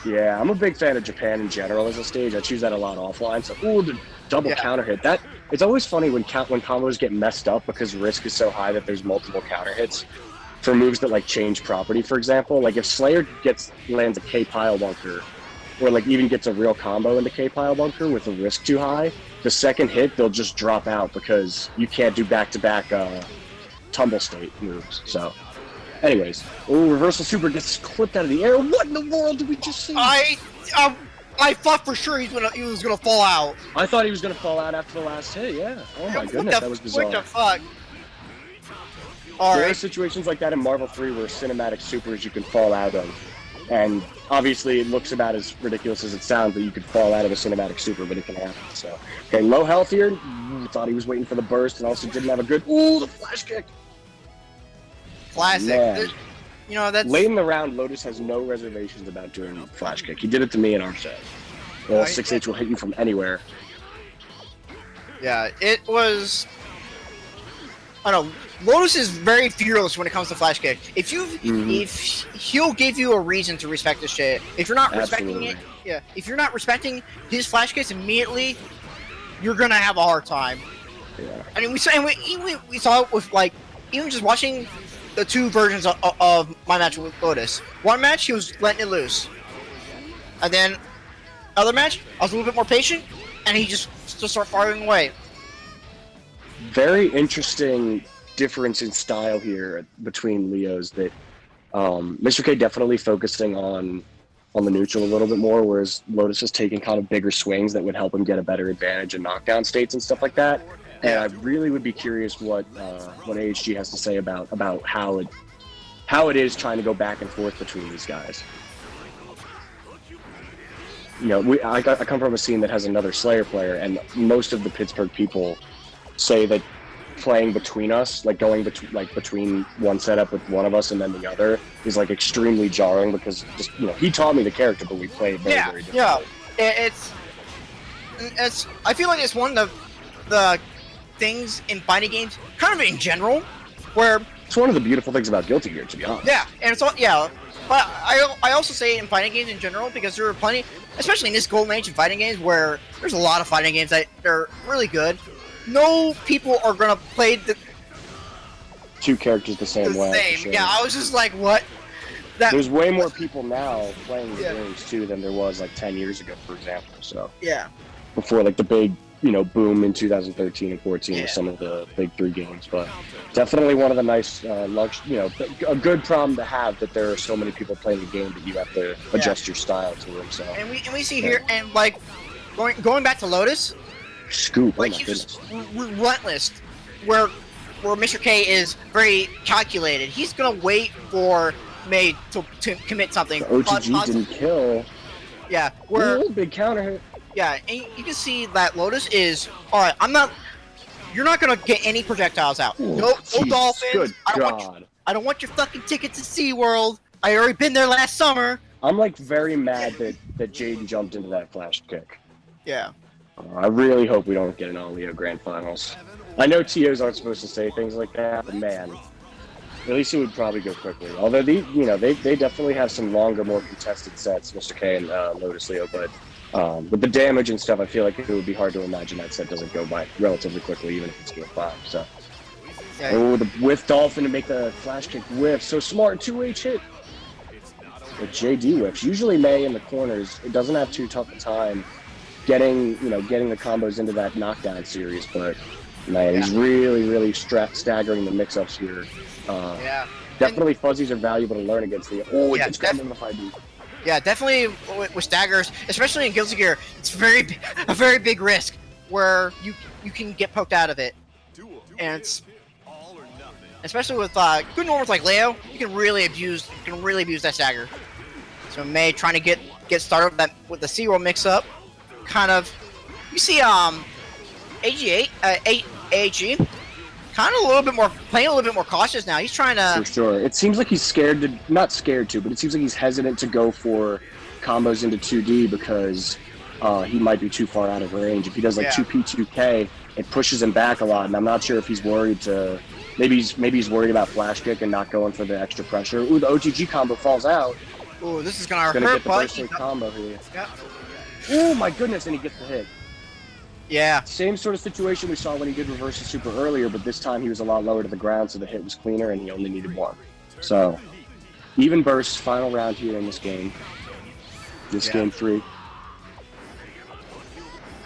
Yeah, I'm a big fan of Japan in general as a stage. I choose that a lot offline. So, the double counter hit. It's always funny when combos get messed up because risk is so high that there's multiple counter hits for moves that change property. For example, if Slayer lands a K pile bunker, or even gets a real combo into K pile bunker with a risk too high, the second hit they'll just drop out because you can't do back-to-back tumble state moves. So, anyways, reversal super gets clipped out of the air. What in the world did we just see? I thought for sure he was gonna fall out. I thought he was gonna fall out after the last hit. Yeah. Oh my goodness, that was bizarre. What the fuck? There are situations like that in Marvel 3 where cinematic supers you can fall out of, and obviously it looks about as ridiculous as it sounds that you could fall out of a cinematic super, but it can happen. So, okay, low health here. Thought he was waiting for the burst, and also didn't have a good. The flash kick. Classic. Man. That's late in the round. Lotus has no reservations about doing flash kick. He did it to me in our set. Well, 6H will hit you from anywhere. Yeah, it was. I don't know. Lotus is very fearless when it comes to flash kick. If he'll give you a reason to respect this shit. If you're not respecting it, if you're not respecting his flash kicks immediately, you're gonna have a hard time. Yeah. I mean, we saw it with even just watching the two versions of my match with Lotus. One match, he was letting it loose, and then other match, I was a little bit more patient, and he just started firing away. Very interesting difference in style here between Leos. That Mr. K definitely focusing on the neutral a little bit more, whereas Lotus is taking kind of bigger swings that would help him get a better advantage in knockdown states and stuff like that. And I really would be curious what AHG has to say about how it is trying to go back and forth between these guys. You know, I come from a scene that has another Slayer player, and most of the Pittsburgh people say that playing between us, like going between one setup with one of us and then the other, is like extremely jarring because just, you know, he taught me the character, but we play very differently. Yeah. It's I feel like it's one of the things in fighting games, kind of in general, where it's one of the beautiful things about Guilty Gear, to be honest. Yeah, and it's all but I also say in fighting games in general, because there are plenty, especially in this golden age of fighting games, where there's a lot of fighting games that are really good. No people are gonna play the two characters the same way. Sure. Yeah, I was just like, what? There's way more people now playing the games too than there was like 10 years ago, for example. So yeah, before like the big, you know, boom in 2013 and 14 with some of the big three games, but definitely one of the nice, you know, a good problem to have, that there are so many people playing the game that you have to adjust your style to them. So and we see here, and like going back to Lotus, Scoop, like he's just relentless, where Mr. K is very calculated. He's gonna wait for May to commit something. The OTG didn't kill. Yeah, where big counter hit. Yeah, and you can see that Lotus is alright. You're not gonna get any projectiles out. No dolphins. Good I don't want your fucking ticket to SeaWorld. I already been there last summer. I'm like very mad that Jaden jumped into that flash kick. Yeah. I really hope we don't get an all Leo Grand Finals. I know TOs aren't supposed to say things like that, but man, at least it would probably go quickly. Although they definitely have some longer, more contested sets, Mr. K and Lotus Leo, but with the damage and stuff, I feel like it would be hard to imagine that set doesn't go by relatively quickly, even if it's game 5. So, the whiff dolphin to make the flash kick whiff, so smart 2H hit. The JD whiffs. Usually May in the corners, it doesn't have too tough a time getting the combos into that knockdown series, but man, he's really staggering the mix-ups here. Definitely fuzzies are valuable to learn against the. Oh, it's coming in the 5D. Yeah, definitely with staggers, especially in Guilty Gear, it's a very big risk where you can get poked out of it, and it's especially with good normals like Leo, you can really abuse that stagger. So May trying to get started with the SeaWorld mix-up, kind of. You see AG8 AG kind of playing a little bit more cautious now. He's trying to. For sure. It seems like he's not scared to, but it seems like he's hesitant to go for combos into 2D because he might be too far out of range. If he does like 2P, 2K, it pushes him back a lot, and I'm not sure if he's worried to. Maybe he's worried about flash kick and not going for the extra pressure. Ooh, the OTG combo falls out. Ooh, this is gonna hurt. Get the burst hit combo here. Yeah. Oh my goodness, and he gets the hit. Yeah. Same sort of situation we saw when he did reverses super earlier, but this time he was a lot lower to the ground, so the hit was cleaner, and he only needed one. So, even burst, final round here in this game. Game 3.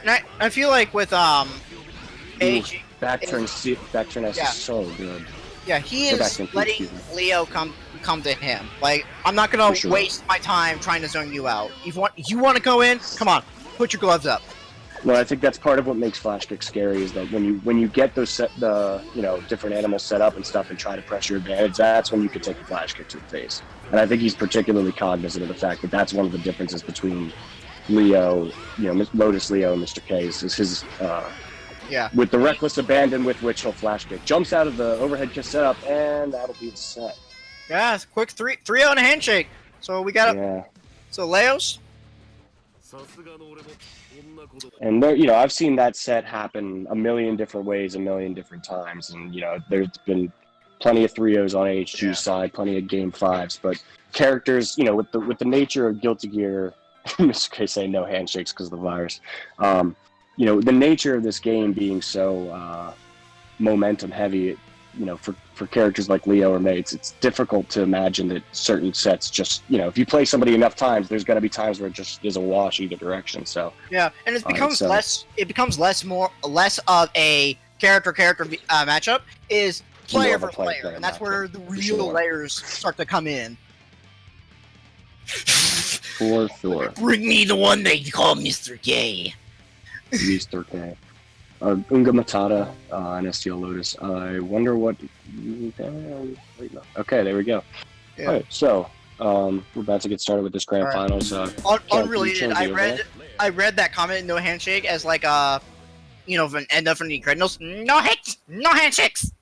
And I feel like with AG... Back turn S is so good. Yeah, he is letting Leo come to him. Like, I'm not gonna waste my time trying to zone you out. You want to go in? Come on, put your gloves up. Well, I think that's part of what makes flash kick scary, is that when you get those different animals set up and stuff and try to press your advantage, that's when you can take a flash kick to the face. And I think he's particularly cognizant of the fact that that's one of the differences between Leo, Lotus Leo and Mr. K is his with the reckless abandon with which he'll flash kick. Jumps out of the overhead kick setup, and that'll be the set. Yeah, it's a quick 3-0 and a handshake. So we got So Leos. And there, I've seen that set happen a million different ways, a million different times, and there's been plenty of 3-0s on AHG's side, plenty of game 5s, but characters, with the nature of Guilty Gear, Mr. K saying no handshakes because of the virus. The nature of this game being so momentum heavy, for characters like Leo or Mei, it's difficult to imagine that certain sets just, if you play somebody enough times, there's got to be times where it just is a wash either direction. So yeah, and it becomes so- less of a character matchup is More player of a for player, player-player and that's matchup, where the for real sure. layers start to come in. For sure. Bring me the one they call Mr. K. Mr. K. Unga Matata and STL Lotus. I wonder what. Okay, there we go. Yeah. All right, so we're about to get started with this grand All right. finals. Unrelated, change the I read that comment, no handshake, as like an end of the Incredibles. No handshakes.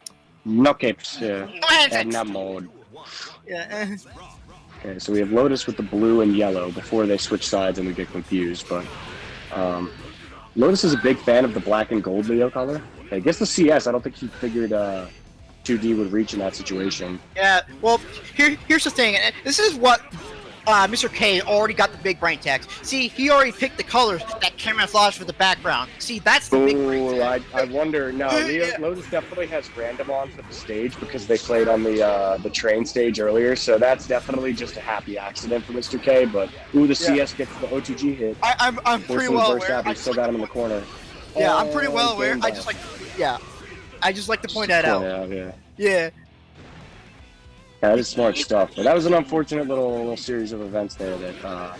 No capes. Yeah. No And handshakes. not mode. Yeah. Okay, so we have Lotus with the blue and yellow before they switch sides and we get confused, but Lotus is a big fan of the black and gold Leo color. I guess the CS, I don't think he figured 2D would reach in that situation. Yeah. Well, here's the thing. And this is what Mr. K already got the big brain text. See, he already picked the colors that camouflage for the background. See, that's the big brain Ooh, text. I wonder. No, Lotus definitely has random on for the stage because they played on the train stage earlier, so that's definitely just a happy accident for Mr. K. But the CS gets the O2G hit. I'm pretty Forcing well the burst aware. out, but he still got him in the corner. Yeah, I'm pretty well aware. game I ball. just like to point that out. Yeah. Yeah. Yeah, that is smart stuff. But that was an unfortunate little series of events there that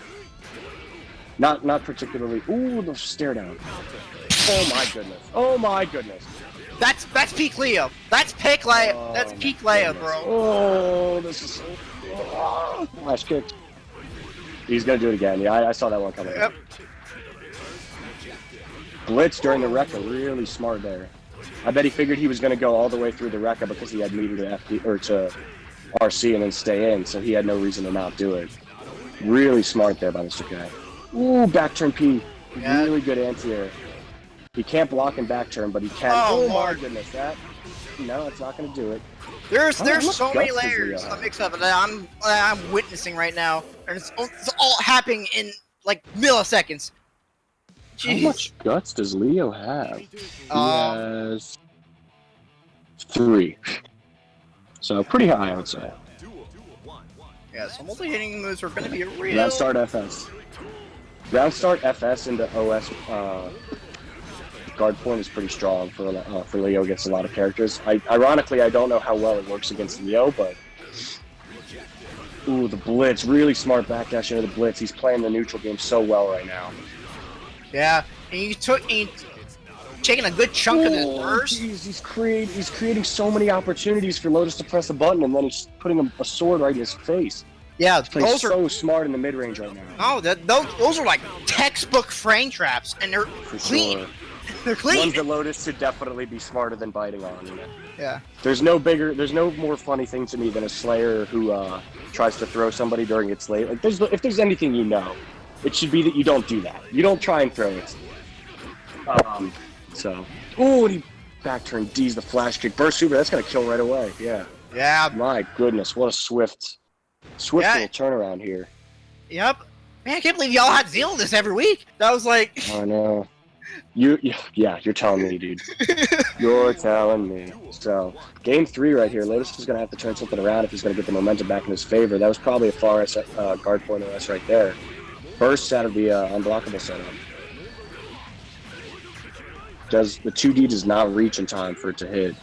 not particularly. Ooh, the stare down. Oh my goodness. That's peak Leo. That's peak Leo. That's peak Leo, bro. Oh, this is so. Flash kick. He's gonna do it again. Yeah, I saw that one coming. Yep. Blitz during the Rekka, really smart there. I bet he figured he was gonna go all the way through the Rekka because he had meter to FD or to RC and then stay in, so he had no reason to not do it. Really smart there by Mr. K. Ooh, back turn P. Yeah. Really good anti-air. He can't block and back turn, but he can. Oh, my Lord. goodness, no, it's not gonna do it. There's what so many guts does Leo layers have? of mix-up that I'm witnessing right now, and it's all happening in like milliseconds. How Jeez. much guts does Leo have? He has 3. So pretty high, I would say. Yeah, so multi-hitting moves are going to be a real. Round start FS. Round start FS into OS guard point is pretty strong for Leo against a lot of characters. Ironically, I don't know how well it works against Leo, but ooh, the blitz, really smart backdash into the blitz. He's playing the neutral game so well right now. Yeah, and he's taking a good chunk of this burst. Geez, he's creating so many opportunities for Lotus to press a button, and then he's putting a sword right in his face. Yeah, He's playing those are so smart in the mid range right now. those are like textbook frame traps, and they're For clean. sure. They're clean. Ones that Lotus should definitely be smarter than biting on. You know? Yeah. There's no more funny thing to me than a Slayer who tries to throw somebody during its late. Like, if there's anything it should be that you don't do that. You don't try and throw it. Ooh, and he back turn D's the flash kick. Burst super, that's gonna kill right away. Yeah. Yeah. My goodness, what a swift Yeah. little turnaround here. Yep. Man, I can't believe y'all had Zeal this every week. That was like. I know. You're telling me, dude. You're telling me. So, game 3 right here. Lotus is going to have to turn something around if he's going to get the momentum back in his favor. That was probably a far guard point OS right there. Bursts out of the unblockable setup. The 2D does not reach in time for it to hit.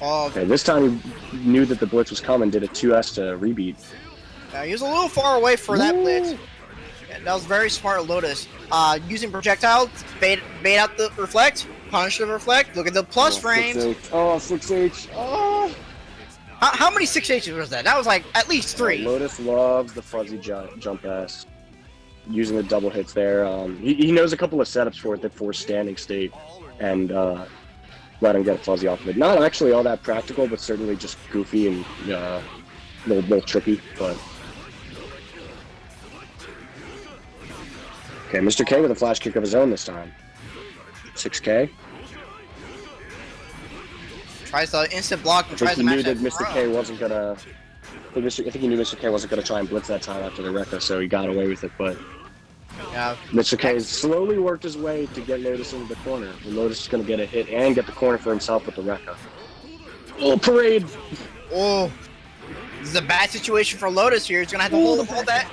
Okay, this time he knew that the blitz was coming, did a 2S to rebeat. He was a little far away for that blitz. And that was very smart, Lotus. Using projectile, bait out the reflect, punish the reflect. Look at the plus frames. 6H. Oh. How many 6H's was that? That was like at least 3. Lotus loves the fuzzy jump S. Using the double hits there. He knows a couple of setups for it that force standing state and let him get a fuzzy off of it. Not actually all that practical, but certainly just goofy and little tricky. But okay, Mr. K with a flash kick of his own this time. 6K. Tries to instant block and I tries think to he knew match that Mr. K wasn't gonna. I think he knew Mr. K wasn't gonna try and blitz that time after the Rekka, so he got away with it. But Yeah. Mr. K has slowly worked his way to get Lotus into the corner. And Lotus is gonna get a hit and get the corner for himself with the Rekka. Oh, Parade! Oh, this is a bad situation for Lotus here. He's gonna have to hold the ball back.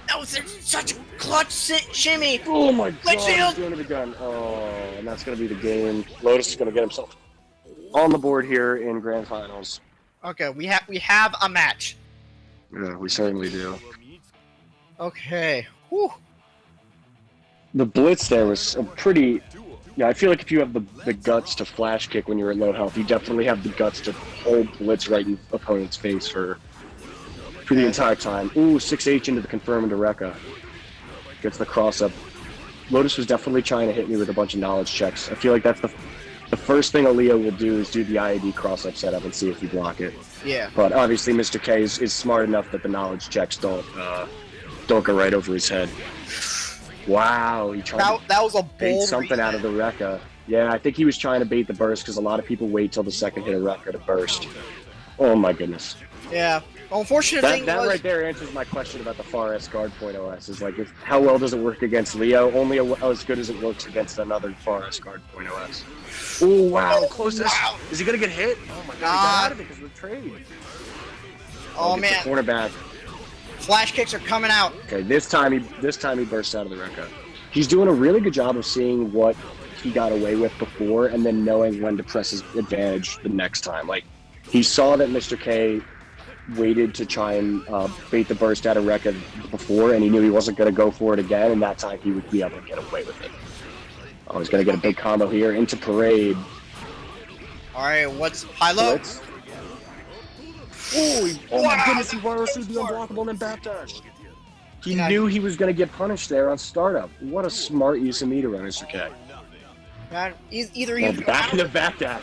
That was such a clutch shimmy. Oh my Glitch god, shield. he's doing it again. Oh, and that's going to be the game. Lotus is going to get himself on the board here in Grand Finals. Okay, we have a match. Yeah, we certainly do. Okay. Whew. The blitz there was a pretty... Yeah, I feel like if you have the guts to flash kick when you're at low health, you definitely have the guts to hold blitz right in opponent's face for the entire time. Ooh, 6H into the confirm into Rekka. Gets the cross up. Lotus was definitely trying to hit me with a bunch of knowledge checks. I feel like that's the first thing a Leo will do is do the IAD cross up setup and see if you block it. Yeah. But obviously Mr. K is smart enough that the knowledge checks don't go right over his head. Wow, he tried That was a to bait bold something out of the Rekka. Yeah, I think he was trying to bait the burst because a lot of people wait till the second hit of Rekka to burst. Oh my goodness. Yeah. Unfortunate thing That was... right there answers my question about the far S guard point OS. Is like, how well does it work against Leo? Only as good as it works against another far S guard point OS. Oh wow, closest. Wow. Is he gonna get hit? Oh my god, he got out of it because of the trade. Oh Gets man, the corner back. flash kicks are coming out. Okay, this time he bursts out of the Rekka. He's doing a really good job of seeing what he got away with before and then knowing when to press his advantage the next time. Like, he saw that Mr. K waited to try and bait the burst out of Rekka before, and he knew he wasn't going to go for it again, and that time he would be able to get away with it. Oh, he's going to get a big combo here into Parade. All right, what's high-low? Blitz. Oh my goodness, he received the unblockable and then backdash. He knew he was going to get punished there on startup. What a smart use of meter on Mr. K. Man, either he was Back in the backdash.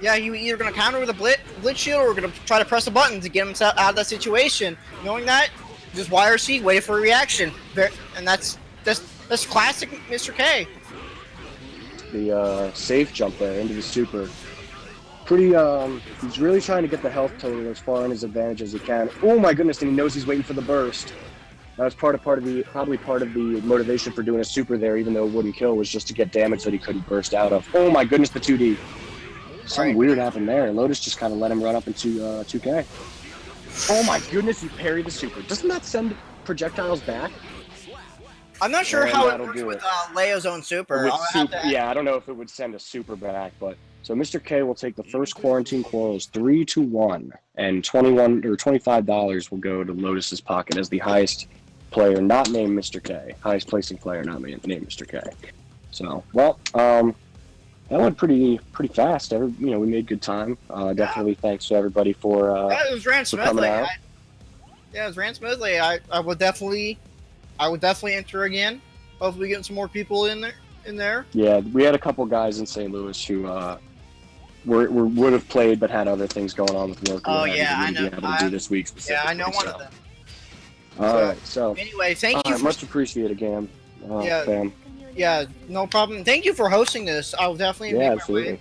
Yeah, he was either going to counter with a blitz shield or going to try to press a button to get himself out of that situation. Knowing that, just YRC, wait for a reaction. And that's classic Mr. K. The safe jump there into the super. He's really trying to get the health total as far in his advantage as he can. Oh my goodness, and he knows he's waiting for the burst. That was probably part of the motivation for doing a super there, even though it wouldn't kill, was just to get damage that he couldn't burst out of. Oh my goodness, the 2D. Something weird happened there. Lotus just kind of let him run up into 2K. Oh my goodness, he parried the super. Doesn't that send projectiles back? I'm not sure how it works with Leo's own super. Yeah, I don't know if it would send a super back, but... So Mr. K will take the first Quarantine Quarrels 3-1, and $25 will go to Lotus's pocket as the highest player not named Mr. K. Highest placing player not named Mr. K. So, well, that went pretty fast. We made good time. Definitely thanks to everybody for it ran smoothly. It ran smoothly. I would definitely enter again. Hopefully getting some more people in there. Yeah, we had a couple guys in St. Louis who would have played but had other things going on with work. Oh yeah, I know. Able to do this week yeah, I know one of them. All right, so anyway, thank you. Much appreciated, Gam. Yeah, fam. Yeah, no problem. Thank you for hosting this. I'll definitely make my way. Absolutely.